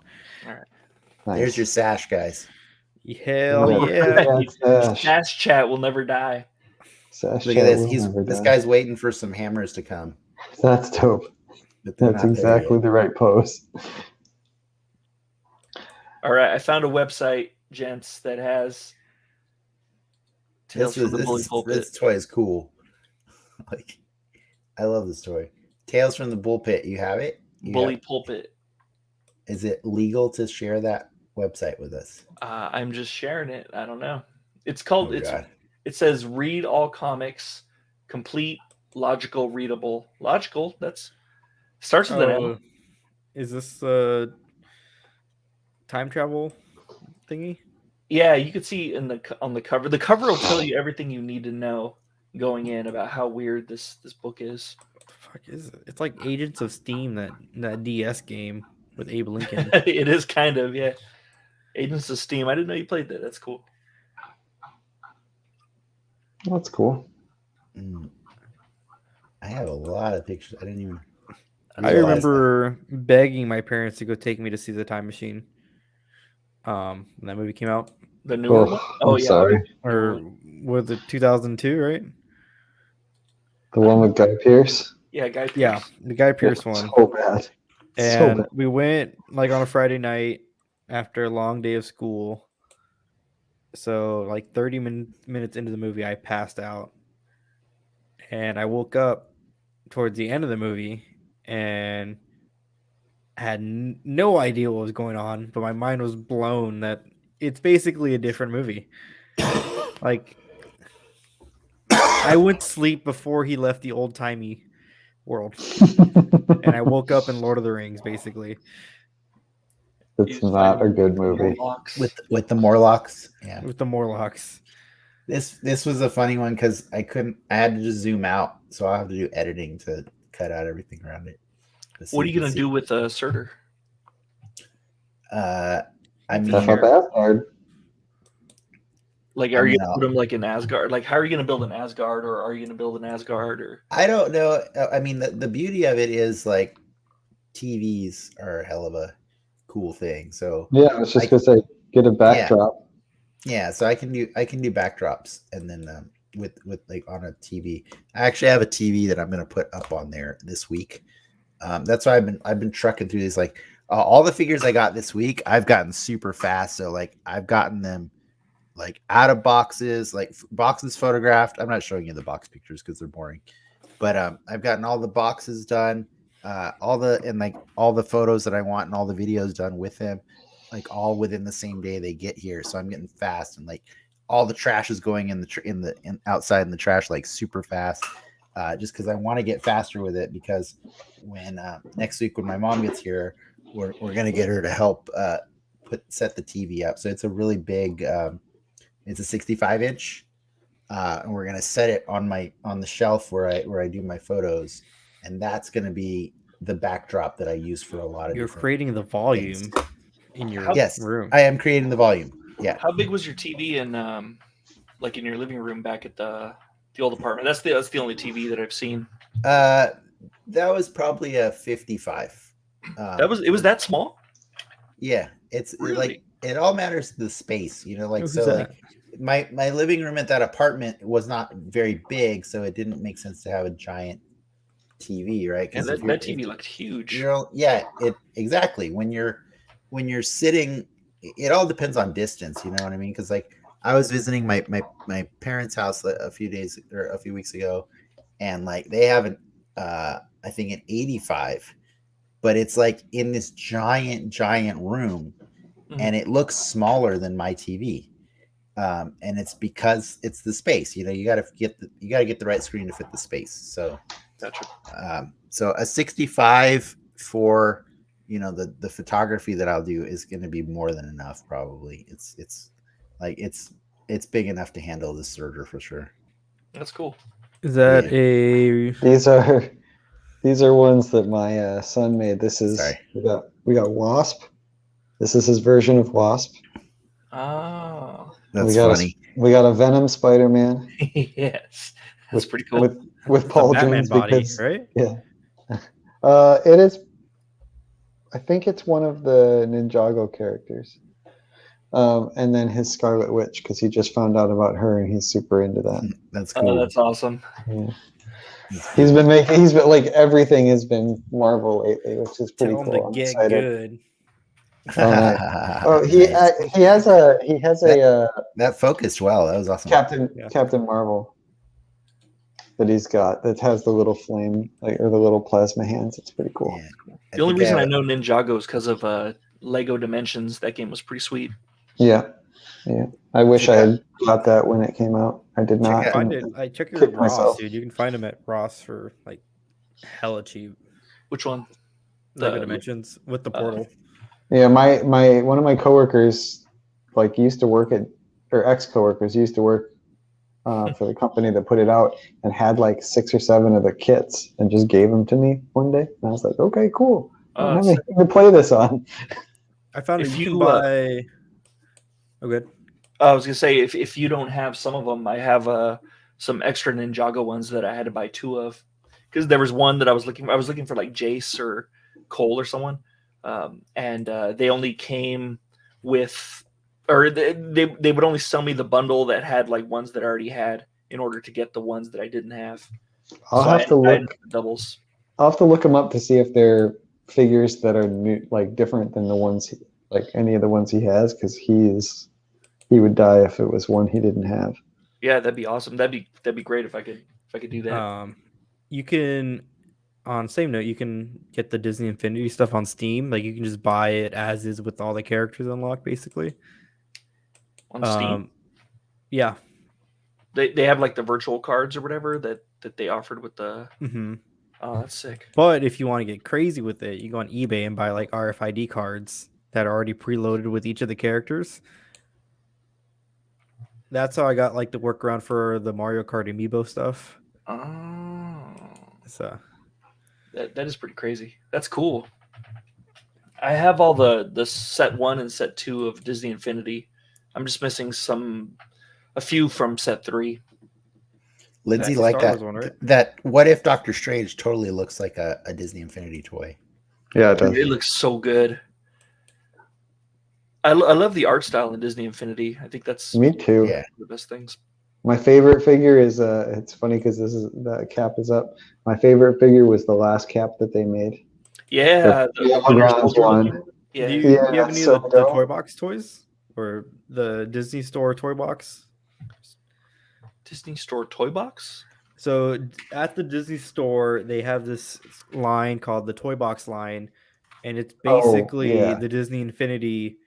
All right. There's your Nice. sash, guys. Hell Yeah. yeah! Sash. Sash chat will never die. Sash Look at chat this. will never This die. guy's waiting for some hammers to come, That's dope. but they're That's not there exactly yet. the right pose. All right, I found a website, gents, that has Tales from the Bully Pulpit. This toy is cool. Like, I love this toy. Tales from the Bullpit. You have it? Bully Pulpit. Is it legal to share that website with us? I'm just sharing it. I don't know. It's called. Oh, God. It says read all comics, complete, logical, readable. Logical. That's starts with an M. Is this time travel thingy? Yeah, you could see on the cover. The cover will tell you everything you need to know going in about how weird this book is. What the fuck is it? It's like Agents of Steam, that DS game with Abe Lincoln. It is kind of, yeah. Agents of Steam. I didn't know you played that. That's cool. That's cool. I have a lot of pictures. I didn't even. I remember begging my parents to go take me to see The Time Machine. When that movie came out. The newer one? Oh, I'm yeah. sorry. Or was it 2002, right? The one with Guy Pearce? Yeah, Guy Pearce. Yeah, the Guy Pearce one. So bad. And we went like on a Friday night after a long day of school. So like 30 minutes into the movie, I passed out. And I woke up towards the end of the movie and had no idea what was going on, but my mind was blown that it's basically a different movie. Like, I went to sleep before he left the old-timey world. And I woke up in Lord of the Rings, basically. It's not a good movie. With the Morlocks. Yeah. With the Morlocks. This was a funny one because I had to just zoom out, so I'll have to do editing to cut out everything around it. What are you gonna do with Surtur? I mean, Asgard. Like, are you gonna put him like in Asgard? Like, how are you gonna build an Asgard, or are you gonna build an Asgard? Or I don't know. I mean, the beauty of it is like TVs are a hell of a cool thing. So yeah, I was just gonna say, get a backdrop. Yeah, so I can do backdrops, and then with like on a TV. I actually have a TV that I'm gonna put up on there this week. That's why I've been trucking through these. Like all the figures I got this week, I've gotten super fast. So like I've gotten them like out of boxes, like boxes photographed. I'm not showing you the box pictures because they're boring, but I've gotten all the boxes done, all the photos that I want and all the videos done with him, like all within the same day they get here. So I'm getting fast, and like all the trash is going in outside in the trash like super fast. Just because I want to get faster with it, because when next week when my mom gets here, we're gonna get her to help set the TV up. So it's a really big, it's a 65-inch, and we're gonna set it on the shelf where I do my photos, and that's gonna be the backdrop that I use for a lot of. You're creating the volume things in your room. I am creating the volume. Yeah. How big was your TV in like in your living room back at the old apartment? That's the only TV that I've seen. That was probably a 55. It was that small? Yeah, it's really? like it all matters to the space, you know. Like Who's so, that? like my living room at that apartment was not very big, so it didn't make sense to have a giant TV, right? And that TV looked huge. Exactly. When you're sitting, it all depends on distance. You know what I mean? Because like I was visiting my parents' house a few weeks ago, and like they have I think an 85, but it's like in this giant room, and it looks smaller than my TV. And it's because it's the space. You know, you got to get the right screen to fit the space. So, gotcha. So a 65 for the photography that I'll do is going to be more than enough. Probably it's big enough to handle this Surtur for sure. That's cool. Is that These are ones that my son made. This is we got Wasp. This is his version of Wasp. Oh, That's we got funny. We got a Venom Spider-Man yes, that's pretty cool. with It's a Paul Batman Jones body, because right? yeah, it is. I think it's one of the Ninjago characters. And then his Scarlet Witch, because he just found out about her and he's super into that. That's Oh, cool. that's awesome. Yeah. He's been like everything has been Marvel lately, which is pretty Tell him cool. to I'm get excited. good. Oh, nice. Oh, he Nice. has a That focused well. That was awesome. Captain Marvel that he's got that has the little flame or the little plasma hands. It's pretty cool. Yeah. The only reason I know Ninjago is because of Lego Dimensions. That game was pretty sweet. Yeah. I wish I had got that when it came out. I did not. Find it. I check your kick Ross, myself. dude. You can find them at Ross for like hella cheap. Which one? Lego Dimensions with the portal. Yeah, my one of my coworkers used to work at, or ex-coworkers used to work for the company that put it out and had like 6 or 7 of the kits and just gave them to me one day. And I was like, okay, cool. I don't have anything to play this on. I found If you you, can buy. Oh, good. I was gonna say if you don't have some of them, I have some extra Ninjago ones that I had to buy 2 of, because there was one that I was looking for like Jace or Cole or someone, and they only came with, or they would only sell me the bundle that had like ones that I already had in order to get the ones that I didn't have. I'll have to look doubles. I'll have to look them up to see if they're figures that are new, like different than the ones like any of the ones he has, because he would die if it was one he didn't have. Yeah, that'd be awesome. That'd be great if I could do that. You can, on same note, you can get the Disney Infinity stuff on Steam. Like you can just buy it as is with all the characters unlocked, basically. On Steam. Yeah. They have like the virtual cards or whatever that they offered with the. Mm-hmm. Oh, that's sick. But if you want to get crazy with it, you go on eBay and buy like RFID cards that are already preloaded with each of the characters. That's how I got like the workaround for the Mario Kart amiibo stuff. Oh, so that is pretty crazy. That's cool. I have all the set 1 and set 2 of Disney Infinity. I'm just missing a few from set 3. Lindsay, like that one, right? that What If Doctor Strange totally looks like a Disney Infinity toy. Yeah, it does. It looks so good. I love the art style in Disney Infinity. I think that's me too. Yeah, the best things. My favorite figure is it's funny because the cap is up. My favorite figure was the last cap that they made. Yeah, the one. Yeah. Do you have any of the Toy Box toys or the Disney Store Toy Box? Disney Store Toy Box? So at the Disney Store, they have this line called the Toy Box line, and it's basically the Disney Infinity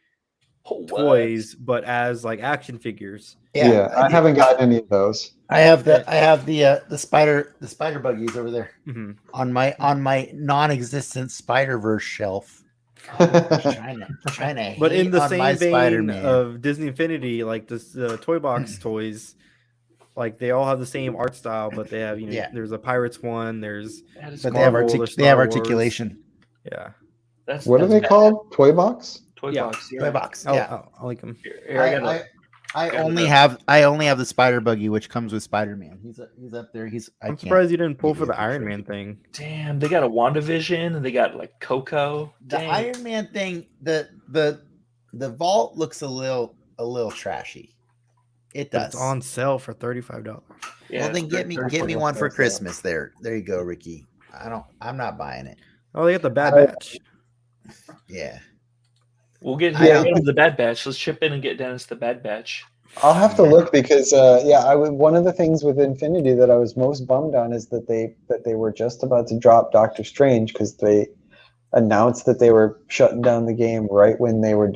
toys, but as like action figures. Yeah, I haven't gotten any of those. I have the spider buggies over there on my non-existent Spider-Verse shelf. trying to but in the same vein Spider-Man. of Disney Infinity, like the Toy Box toys, like they all have the same art style, but they have there's a Pirates one, there's but Marvel, they have articulation. Yeah. What are they called? Toy Box? Toy Box. Toy Box. I like them. I only have the Spider Buggy, which comes with Spider-Man. He's up there. I'm surprised you didn't pull for the Iron Man thing. Damn, they got a WandaVision and they got like Coco. The Iron Man thing, the vault looks a little trashy. It does. It's on sale for $35. Yeah, well, then get me one for Christmas. There you go, Ricky. I'm not buying it. Oh, they got the Bad Batch. Yeah. We'll get the Bad Batch. Let's chip in and get Dennis the Bad Batch. I'll have to look because one of the things with Infinity that I was most bummed on is that they were just about to drop Doctor Strange because they announced that they were shutting down the game right when they were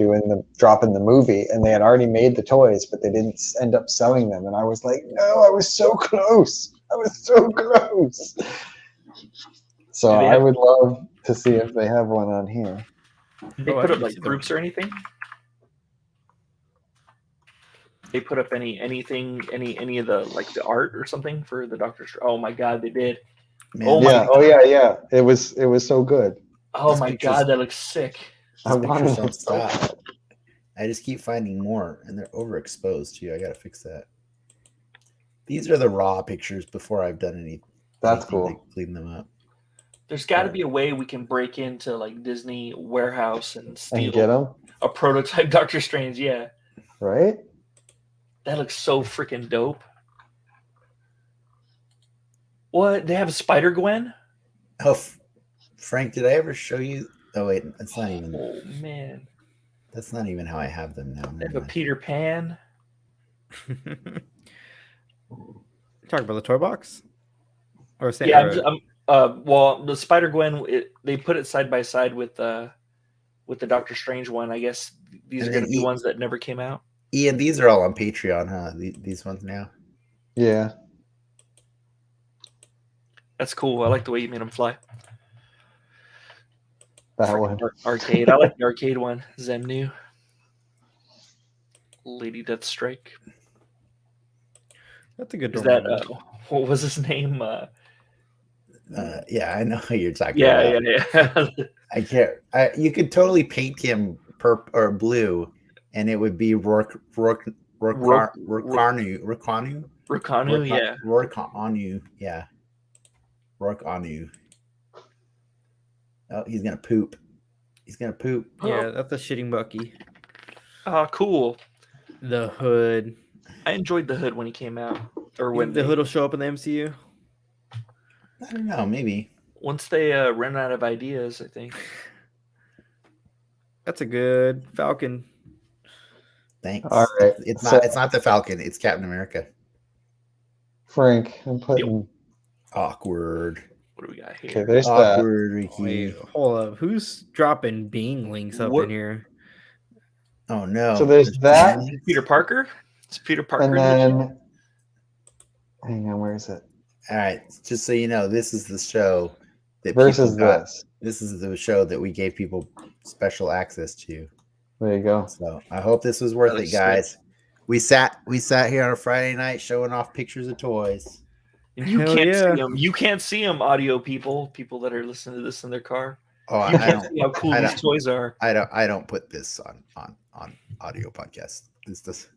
dropping the movie, and they had already made the toys, but they didn't end up selling them. And I was like, no, I was so close. So I would love to see if they have one on here. They put up like groups or anything? They put up any of the like the art or something for the Doctor Strange? Oh my god, they did. Man, yeah. It was so good. Oh my god, that looks sick. I These wanted pictures it don't so stop. bad. I just keep finding more, and they're overexposed too. I gotta fix that. These are the raw pictures before I've done That's anything cool. to clean them up. There's got to be a way we can break into like Disney warehouse and And steal get them, a prototype Doctor Strange. Yeah, right? that looks so freaking dope. What? They have a Spider Gwen? Oh, Frank, did I ever show you? Oh wait, that's not even. Oh man, That's not even how I have them now. they have Never a mind. Peter Pan. Talk about the toy box, or Yeah, well, the Spider Gwen. They put it side by side with the Doctor Strange one. I guess these And are then going to be ones that never came out. Ian, these are all on Patreon, huh? These ones now. Yeah. That's cool. I like the way you made them fly. That Freaking one. arcade. I like the arcade one. Zemnu. Lady Deathstrike. That's a good. Is door that model. what was his name? Yeah, I know who you're talking Yeah, about. yeah. I can't. You could totally paint him purple or blue, and it would be Rorkanu. Rukanu, yeah. Rorkanu, yeah. Rorkanu. Oh, he's gonna poop. He's gonna poop. Yeah, that's a shitting Bucky. Oh, cool. The hood. I enjoyed the hood when he came out, or You when think the hood will show up in the MCU? I don't know. Maybe. once they run out of ideas. I think. That's a good Falcon. Thanks. All right, It's so- not. It's not the Falcon. It's Captain America. Frank, I'm putting. Awkward. What do we got Okay, here? there's that. Awkward, Ricky. Wait, hold up. Who's dropping being links up What- in here? Oh no. So there's that. Peter Parker. It's Peter Parker. And then, hang on, where is it? All right. Just so you know, this is the show that Versus people got. this. This is the show that we gave people special access to. There you go. So I hope this was worth That it, is guys. We sat here on a Friday night showing off pictures of toys. And you Hell can't yeah. see them. You can't see them, audio people that are listening to this in their car. Oh, You I can't don't. see how cool I these don't- toys are. I don't put this on audio podcast. This does.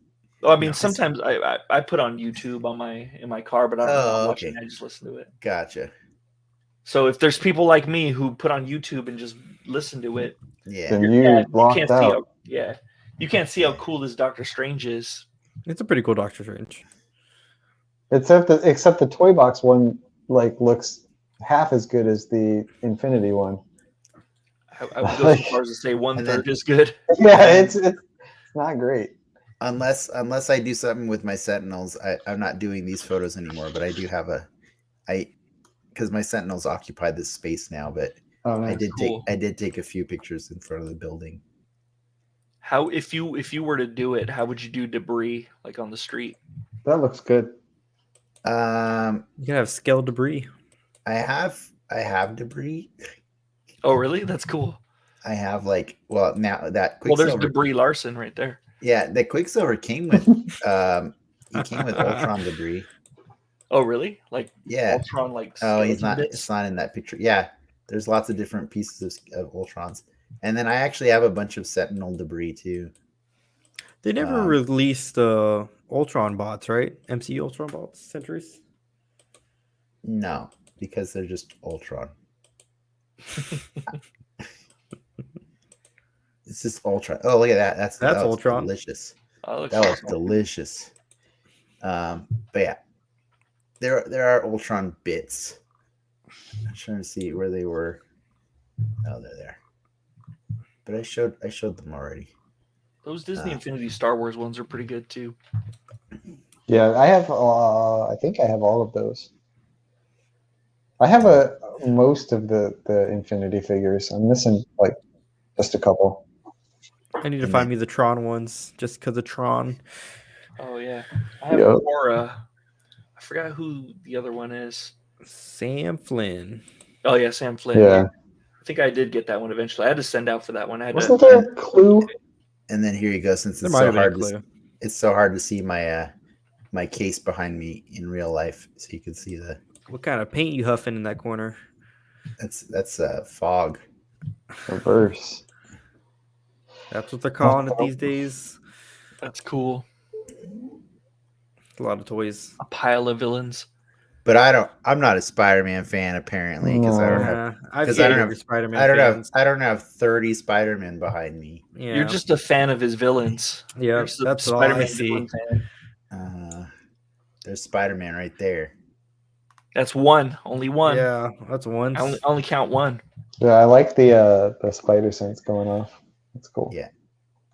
Oh, I mean, No, sometimes I put on YouTube in my car, but I don't know Oh, I'm watching. okay. I just listen to it. Gotcha. So if there's people like me who put on YouTube and just listen to it, Yeah. Then you're you dead. locked can't see out. how you can't see how cool this Doctor Strange is. It's a pretty cool Doctor Strange. Except the toy box one looks half as good as the Infinity one. I would go so far as to say And then- 1/3 is good. Yeah, it's not great. Unless I do something with my Sentinels, I'm not doing these photos anymore. But I do have because my Sentinels occupy this space now. But Oh, nice. I did take a few pictures in front of the building. How if you were to do it, how would you do debris like on the street? That looks good. You can have scale debris. I have debris. Oh, really? That's cool. I have now that Well, there's Quicksilver. Debris Larson right there. Yeah, the Quicksilver came with he came with Ultron debris. Oh, really? Like Yeah. Ultron, like Oh, he's skeleton not. bits? It's not in that picture. Yeah, there's lots of different pieces of Ultrons, and then I actually have a bunch of Sentinel debris too. They never released Ultron bots, right? MCU Ultron bots, Sentries. No, because they're just Ultron. It's just Ultron. Oh, look at that. That looks Ultron. Delicious. Oh, That looks delicious. But yeah, there are Ultron bits. I'm trying to see where they were. Oh, they're there. But I showed them already. Those Disney Infinity Star Wars ones are pretty good too. Yeah, I have. I think I have all of those. I have most of the Infinity figures. I'm missing just a couple. I need to find me the Tron ones just because of Tron. Oh yeah, I have Yep. Aura. I forgot who the other one is. Sam Flynn. Oh yeah, Sam Flynn. Yeah. I think I did get that one eventually. I had to send out for that one. I had Wasn't to. there a clue? And then here you go. Since There it's might so have been a hard, clue. it's so hard to see my my case behind me in real life, so you can see What kind of paint you huffing in that corner? that's fog. Reverse. That's what they're calling it these days. That's cool. A lot of toys. A pile of villains. But I'm not a Spider-Man fan apparently because I don't have I've because seen I don't bigger have Spider-Man I don't fans. have I don't have 30 Spider-Man behind me. Yeah, You're just a fan of his villains. yeah. You're just a That's all I Spider-Man see. villain fan. There's Spider-Man right there. That's one. Only one. Yeah, that's one. I only count one. Yeah, I like the spider sense going off. That's cool. Yeah.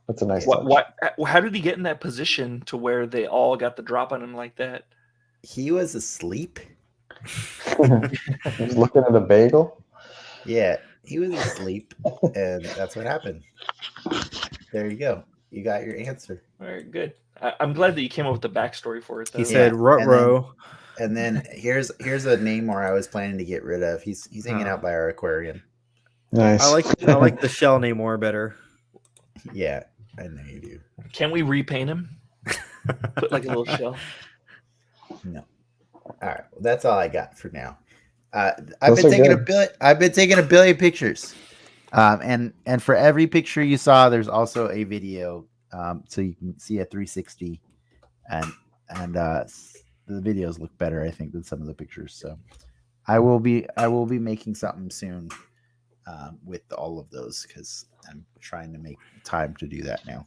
That's a nice What? touch. How did he get in that position to where they all got the drop on him like that? He was asleep. He's looking at a bagel. Yeah, he was asleep, and that's what happened. There you go. You got your answer. All right, good. I'm glad that you came up with the backstory for it. Though. He said Rutro. And then here's a Namor I was planning to get rid of. He's hanging out by our aquarium. Nice. I like the shell Namor better. Yeah, I know you do. Can we repaint him? Put like a little shell. No. All right, well, that's all I got for now. I've Those been are taking good. I've been taking a billion pictures, and for every picture you saw, there's also a video, so you can see a 360, and the videos look better, I think, than some of the pictures. So I will be making something soon with all of those because I'm trying to make time to do that now.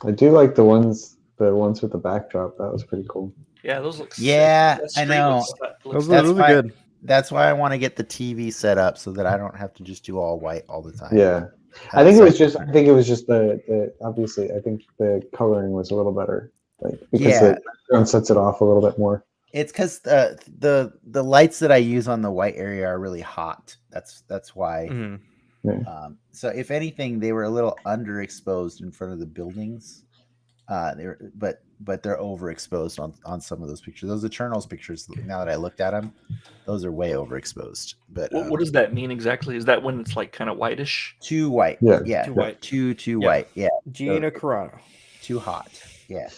I do like the ones with the backdrop. That was pretty cool. Yeah, those look. Yeah, sick. That I street know. looks Those are good. That's why I want to get the TV set up so that I don't have to just do all white all the time. Yeah, I think it was just the obviously I think the coloring was a little better, like because the background sets it off a little bit more. It's because the lights that I use on the white area are really hot. That's why. Mm-hmm. So if anything, they were a little underexposed in front of the buildings. But they're overexposed on some of those pictures. Those Eternals pictures, now that I looked at them, those are way overexposed. But what does that mean exactly? Is that when it's like kind of whitish? Too white. Yeah. Too white. Too white. Yeah. Gina Carano. Too hot. Yeah.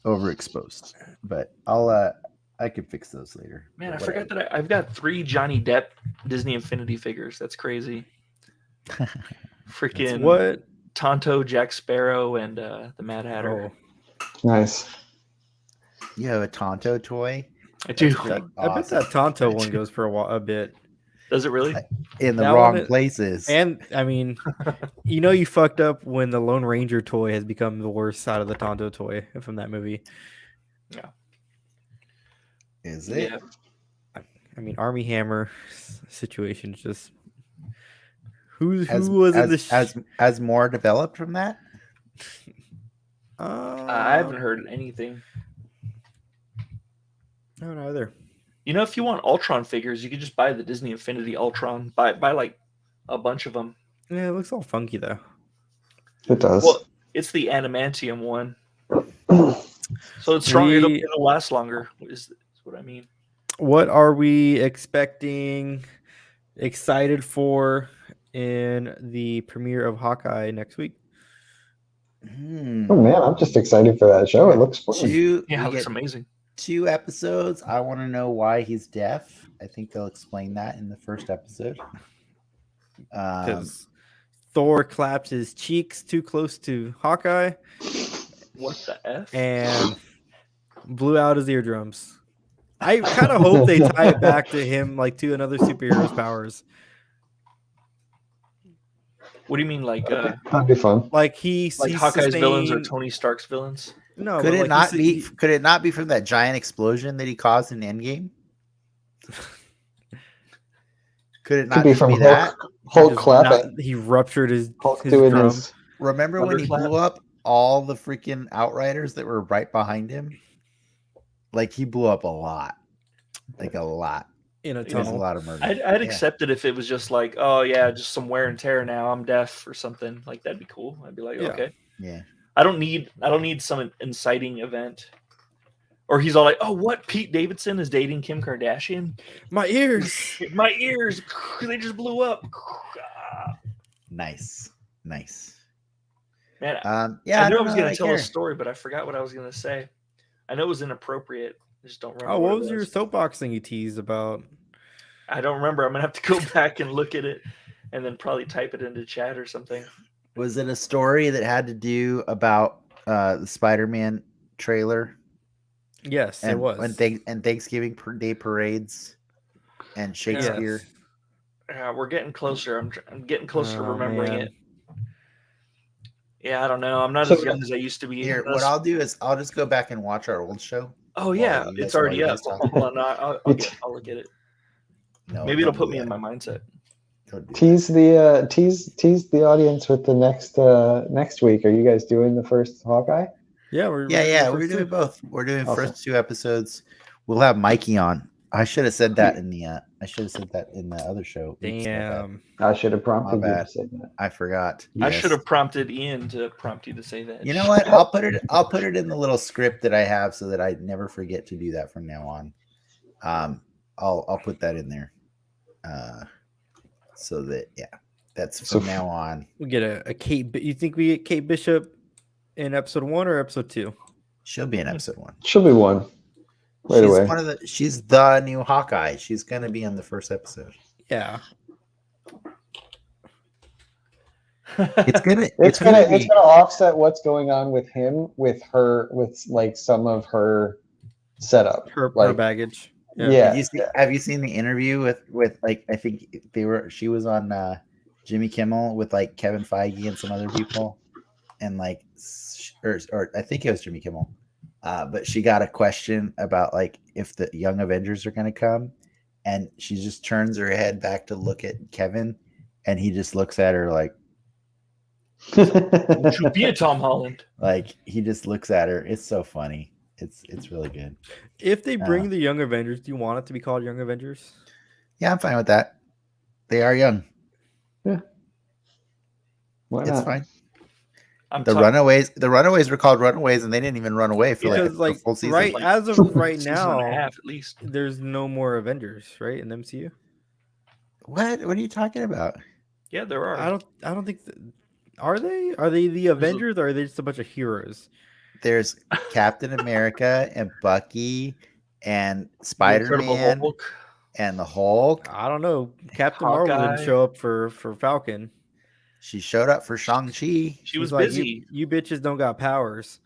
Overexposed. But I could fix those later. Man, I forgot that I've got 3 Johnny Depp Disney Infinity figures. That's crazy. Freaking What? Tonto, Jack Sparrow, and the Mad Hatter. Oh. Nice. You have a Tonto toy? I do. I bet that Tonto one goes for a bit. Does it really? In the That wrong one places. And I mean, you fucked up when the Lone Ranger toy has become the worst out of the Tonto toy from that movie. Yeah. Is it? Yeah. I mean, Army Hammer situation is just who was in the as more developed from that? I haven't heard anything. I don't know either. You know, if you want Ultron figures, you could just buy the Disney Infinity Ultron. Buy like a bunch of them. Yeah, it looks all funky though. It does. Well, it's the adamantium one, so it's stronger. It'll last longer. Is what I mean. What are we excited for in the premiere of Hawkeye next week? Oh man, I'm just excited for that show. It looks fun. It looks amazing. 2 episodes. I want to know why he's deaf. I think they'll explain that in the first episode. Because Thor clapped his cheeks too close to Hawkeye. What the F? And blew out his eardrums. I kind of hope they tie it back to him, like to another superhero's powers. What do you mean, like? That'd be fun. Like Hawkeye's villains or Tony Stark's villains? No, could it not be? Could it not be from that giant explosion that he caused in Endgame? Could it not Could be from be that? Hulk clapping. He ruptured his doing drum. his. Remember when he blew up all the freaking Outriders that were right behind him? Like he blew up a lot, like a lot. In a It was a tunnel. lot of murder. I'd accept it if it was just like, oh yeah, just some wear and tear. Now I'm deaf or something. Like that'd be cool. I'd be like, Yeah. okay. Yeah. I don't need some inciting event. Or he's all like, oh, what? Pete Davidson is dating Kim Kardashian? My ears. My ears, they just blew up. Nice. Man, Yeah. I knew I don't was know going that to tell a care. story, but I forgot what I was going to say. I know it was inappropriate. I just don't remember. Oh, what what it was your soapbox thing you teased about? I don't remember. I'm going to have to go back and look at it and then probably type it into chat or something. Was it a story that had to do about the Spider-Man trailer Yes, it and was. and Thanksgiving Day parades and Shakespeare? Yes. We're getting closer. I'm getting closer to Oh, remembering man. it. Yeah, I don't know. I'm not So- as young as I used to be. Here, what I'll do is I'll just go back and watch our old show. Oh yeah, it's already while you up. guys talk. Hold on, I'll look at it. No, Maybe it'll don't put do me in that. my mindset. Don't do tease the audience with the next week. Are you guys doing the first Hawkeye? Yeah, we're that. doing the We're first doing two. both. We're doing Awesome. first 2 episodes. We'll have Mikey on. I should have said that in the other show. Oops, my bad. Damn. I should have prompted My you bad. to say that. I forgot. I Yes. should have prompted Ian to prompt you to say that. You know what? I'll put it in the little script that I have so that I never forget to do that from now on. I'll put that in there. So that that's from now on. We get a Kate. You think we get Kate Bishop in episode 1 or episode 2? She'll be in episode 1. She'll be one right She's away. she's the new Hawkeye. She's gonna be in the first episode. Yeah. It's gonna offset what's going on with him, with her, with like some of her setup. Her Like, baggage. yeah. Have you seen the interview with like I think she was on Jimmy Kimmel with like Kevin Feige and some other people, and like or I think it was Jimmy Kimmel, but she got a question about like if the Young Avengers are gonna come, and she just turns her head back to look at Kevin, and he just looks at her like Would you be a Tom Holland? like he just looks at her. It's so funny. It's really good. If they bring the Young Avengers, do you want it to be called Young Avengers? Yeah, I'm fine with that. They are young. Yeah. Why It's not? fine. I'm The Runaways were called Runaways, and they didn't even run away for Because like a full season. right Like, as of right season and a now, half at least. there's no more Avengers, right, in the MCU. What are you talking about? Yeah, there are. I don't think. Are they? Are they the Avengers, or are they just a bunch of heroes? There's Captain America and Bucky and The Spider-Man Incredible Hulk. and the Hulk. I don't know. Captain Marvel didn't Hawkeye. show up for Falcon. She showed up for Shang-Chi. She was like, busy. You bitches don't got powers.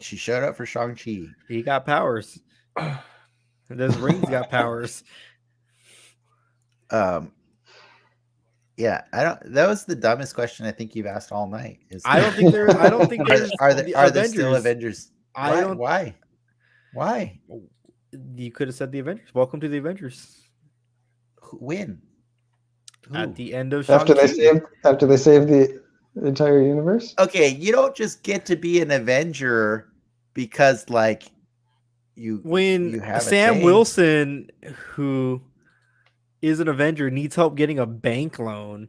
She showed up for Shang-Chi. He got powers. Those rings got powers. Yeah, that was the dumbest question I think you've asked all night. I don't think there's. are there still Avengers? I don't. Why? You could have said the Avengers. Welcome to the Avengers. When? At the end of After they Shang-Chi. save the entire universe. Okay, you don't just get to be an Avenger because like you have Sam Wilson, who is an Avenger, needs help getting a bank loan.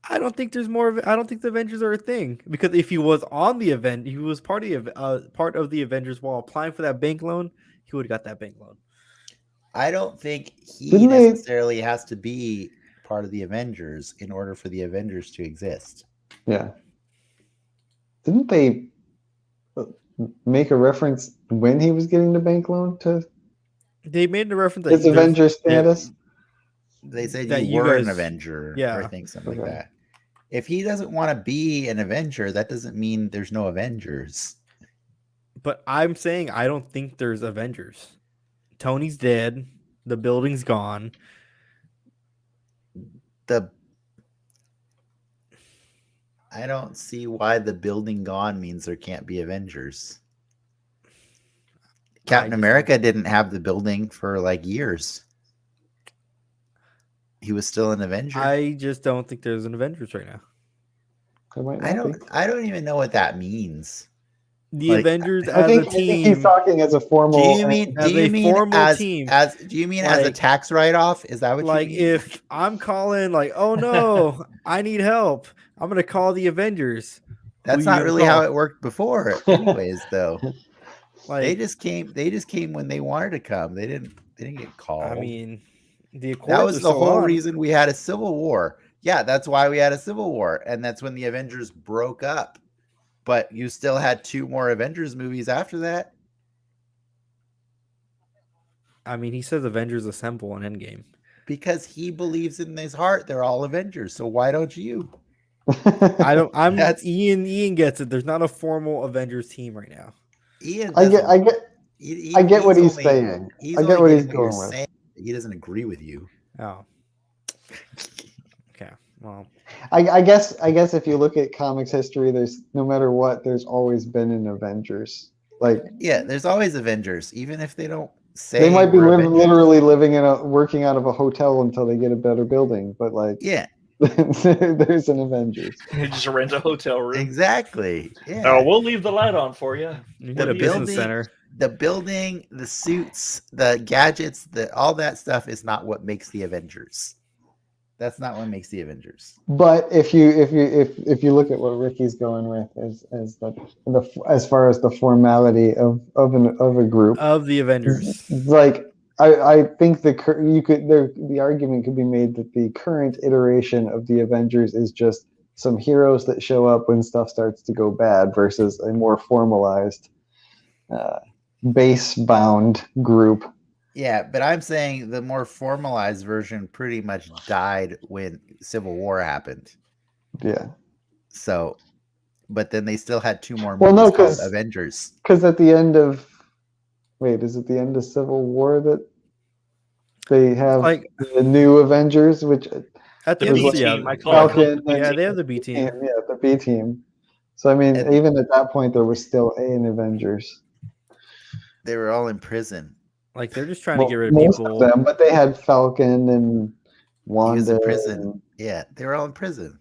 I don't think there's more of it. I don't think the Avengers are a thing, because if he was on the event, he was part of the Avengers while applying for that bank loan, he would have got that bank loan. I don't think he necessarily has to be part of the Avengers in order for the Avengers to exist. Yeah. Didn't they make a reference when he was getting the bank loan to They made the reference that his Avenger status? They said that you were an Avenger, yeah. or I think something like that. If he doesn't want to be an Avenger, that doesn't mean there's no Avengers. But I'm saying I don't think there's Avengers. Tony's dead. The building's gone. I don't see why the building gone means there can't be Avengers. Captain America didn't have the building for like years. He was still an Avenger. I just don't think there's an Avengers right now. I don't even know what that means. The Avengers I as think a team. he's talking as a formal. Do you mean as a formal team? Do you mean as a tax write-off? Is that what like you mean? if I'm calling like, oh no, I need help, I'm gonna call the Avengers. That's not really how it worked before, anyways. Though, like they just came when they wanted to come. They didn't get called. I mean, that was the whole reason we had a civil war. Yeah, that's why we had a civil war, and that's when the Avengers broke up. But you still had 2 more Avengers movies after that. I mean, he says Avengers Assemble in Endgame. Because he believes in his heart they're all Avengers. So why don't you? I don't. I'm That's- Ian. Ian gets it. There's not a formal Avengers team right now. Ian I doesn't. get what he's only- saying. He's I get only what he's getting you're going with. saying. He doesn't agree with you. Oh. Okay. Well. I guess if you look at comics history, there's no matter what, there's always been an Avengers. Like Yeah, there's always Avengers, even if they don't say they might be we're Avengers. literally working out of a hotel until they get a better building, but like Yeah, there's an Avengers. You just rent a hotel room. exactly. Yeah. Oh, we'll leave the light on for you. You The need a business building- center. The building, the suits, the gadgets, all that stuff is not what makes the Avengers. That's not what makes the Avengers. But if you look at what Ricky's going with as far as the formality of a group Of the Avengers. like I think the argument could be made that the current iteration of the Avengers is just some heroes that show up when stuff starts to go bad versus a more formalized base bound group. Yeah, but I'm saying the more formalized version pretty much died when Civil War happened. Yeah. So, but then they still had 2 more Well, movies no, called 'cause- Avengers. Because at the end of is it the end of Civil War that they have Like the new Avengers, which at the The end B of the team. I yeah, call it Falcon, the B yeah, team. they have the B team. the B team. So I mean, And- even at that point, there was still an Avengers. They were all in prison. Like they're just trying to get rid of Most people. of them, but they had Falcon and He was Wanda. in prison. Yeah, they were all in prison.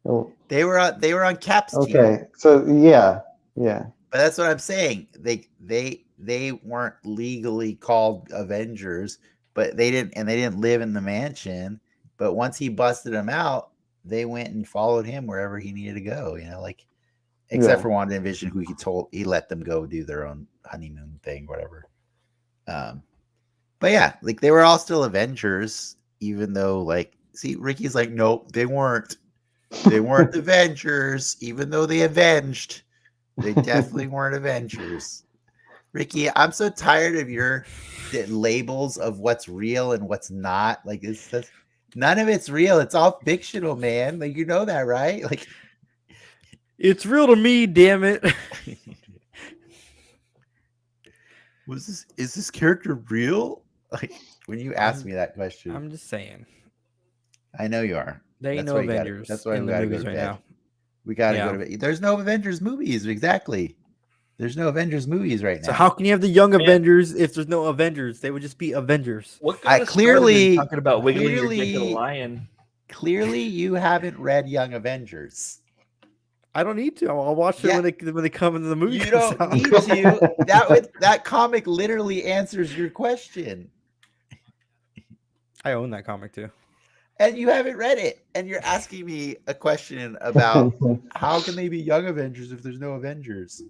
Oh, They were on Cap's team. okay, so yeah. But that's what I'm saying. They weren't legally called Avengers, but they didn't live in the mansion. But once he busted them out, they went and followed him wherever he needed to go. Like except Yeah. for Wanda and Vision, who he let them go do their own honeymoon thing, whatever. But yeah, like they were all still Avengers, even though like see, Ricky's like, nope, they weren't. They weren't Avengers, even though they avenged. They definitely weren't Avengers. Ricky, I'm so tired of your labels of what's real and what's not. Like none of it's real. It's all fictional, man. Like you know that, right? Like It's real to me, damn it. is this character real? Like when you ask me that question, I'm just saying. I know you are. They ain't That's no why you gotta- Avengers that's why in we the gotta go movies to right bed. now. We gotta Yeah. go to bed. There's no Avengers movies, exactly. There's no Avengers movies right now. So how can you have the young Man. Avengers if there's no Avengers? They would just be Avengers. What I kind of clearly- talking about wiggling your dick at a clearly- lion? Clearly, you haven't read Young Avengers. I don't need to. I'll watch Yeah. it when they come into the movie. You comes don't out. need to. That comic literally answers your question, I own that comic too. and you haven't read it, and you're asking me a question about how can they be Young Avengers if there's no Avengers?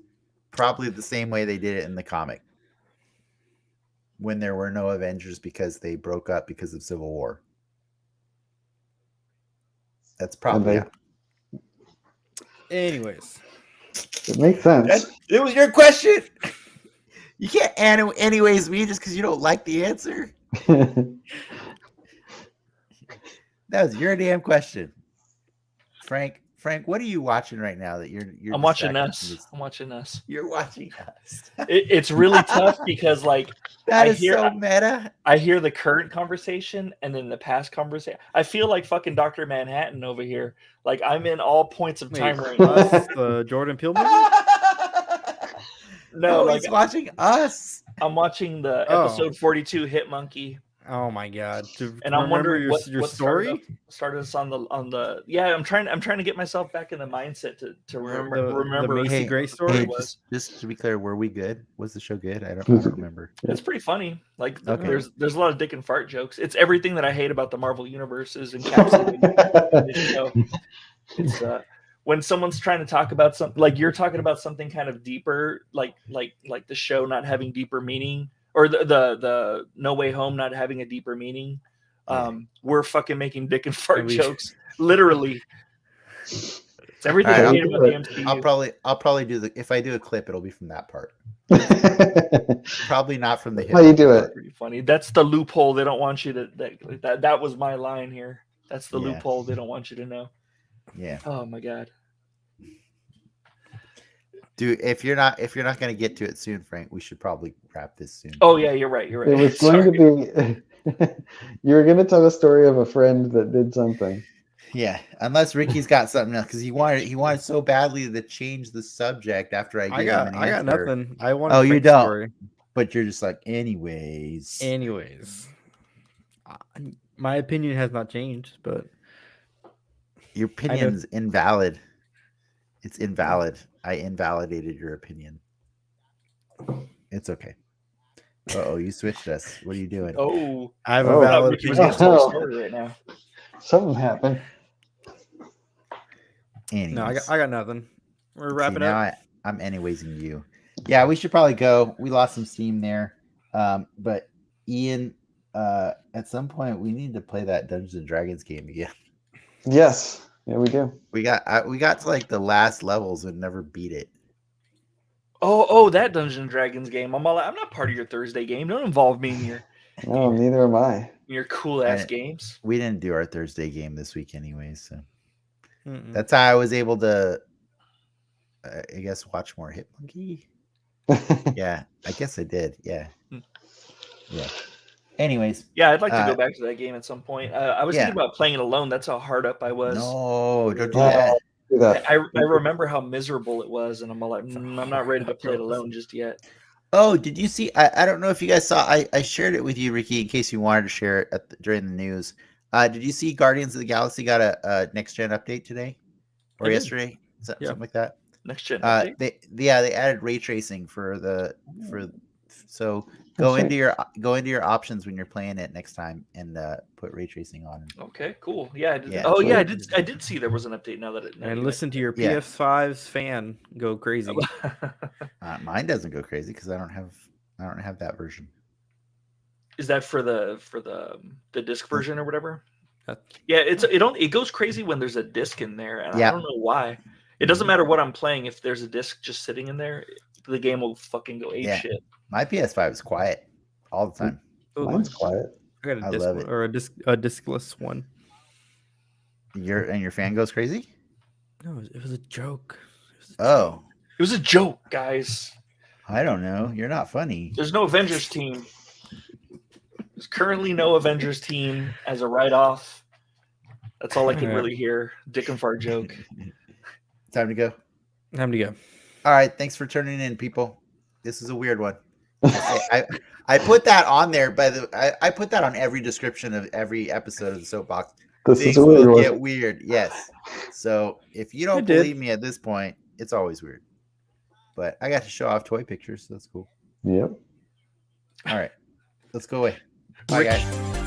Probably the same way they did it in the comic, when there were no Avengers because they broke up because of Civil War. That's probably they- Anyways, It makes sense. it was your question. You can't anyways me just because you don't like the answer. That was your damn question, Frank. Frank, what are you watching right now that you're I'm watching distracted us. from this? I'm watching us. You're watching us. It's really tough because like That I is hear- so meta. I hear the current conversation and then the past conversation. I feel like fucking Dr. Manhattan over here. Like I'm in all points of time right now. us, the Jordan Peele movie. No, like he's watching us. I'm watching the Oh. episode 42 Hit Monkey, Oh my god! To and I'm remember wondering your what story. started us on the. Yeah, I'm trying to get myself back in the mindset to remember. the Macy Hey, Gray story. Hey, was. just to be clear, were we good? Was the show good? I don't remember. It's pretty funny. Like Okay. there's a lot of dick and fart jokes. It's everything that I hate about the Marvel universe is encapsulated in this show. It's when someone's trying to talk about something like you're talking about something kind of deeper, like the show not having deeper meaning, or the No Way Home not having a deeper meaning. We're fucking making dick and fart And we- jokes, literally. It's everything All I right, hate about the MCU. I'll probably do if I do a clip, it'll be from that part. Probably not from the hit. How you do it? Pretty funny. That's the loophole. They don't want you to. That was my line here. That's the Yeah. loophole. They don't want you to know. Yeah. Oh my god. Dude, if you're not gonna get to it soon, Frank, we should probably wrap this soon. Oh yeah, you're right. You're right. It was going to be. You were going to tell a story of a friend that did something. Yeah, unless Ricky's got something else, because he wanted so badly to change the subject after I gave him an I got answer. nothing. I want. Oh, you Frank's don't. Story. But you're just like, anyways. Anyways, my opinion has not changed, but Your opinion's invalid. It's invalid. I invalidated your opinion. It's okay. Uh-oh, you switched us. What are you doing? Oh, I have Oh. a valid Ricky was opinion. gonna tell a story right now. Something happened. Anyways. No, I got nothing. We're See, wrapping now up. I'm anywaysing you. Yeah, we should probably go. We lost some steam there. But Ian, at some point we need to play that Dungeons and Dragons game again. Yes. Yeah, we do. We got to like the last levels and never beat it. Oh, that Dungeons and Dragons game. I'm not part of your Thursday game. Don't involve me in No, neither am I. your cool ass I- games. We didn't do our Thursday game this week anyways, so Mm-mm. that's how I was able to I guess watch more Hit Monkey. Yeah, I guess I did. Yeah. Yeah. Anyways. Yeah, I'd like to go back to that game at some point. I was thinking about playing it alone. That's how hard up I was. No, don't do No. that. Do that. I remember how miserable it was, and I'm all like, I'm not ready to play it alone just yet. Oh, did you see? I don't know if you guys saw. I shared it with you, Ricky, in case you wanted to share it during the news. Did you see Guardians of the Galaxy got a next gen update today or I did. yesterday? Something like that. Next gen update. They added ray tracing so go into your options when you're playing it next time and put ray tracing on. Okay, cool. Yeah. Yeah. Oh yeah, I did see there was an update now that it. And listen to your Yeah. PS5's fan go crazy. Mine doesn't go crazy because I don't have that version. Is that for the disc version or whatever? Uh, Yeah, it goes crazy when there's a disc in there, and Yeah. I don't know why. It doesn't matter what I'm playing if there's a disc just sitting in there, the game will fucking go ape Yeah. shit. My PS5 is quiet all the time. Oh, Mine's quiet. I got I a disc love one, it. or a discless one. Your fan goes crazy? No, it was a joke. Oh, It was a joke, guys. I don't know. You're not funny. There's no Avengers team. There's currently no Avengers team as a write-off. That's all I can really hear. Dick and fart joke. Time to go. Time to go. All right. Thanks for tuning in, people. This is a weird one. I put that on there, I put that on every description of every episode of the Soapbox. This Things is a weird will one. get weird. Yes. So if you don't It did. believe me at this point, it's always weird. But I got to show off toy pictures, so that's cool. Yep. All right. Let's go away. Bye, guys.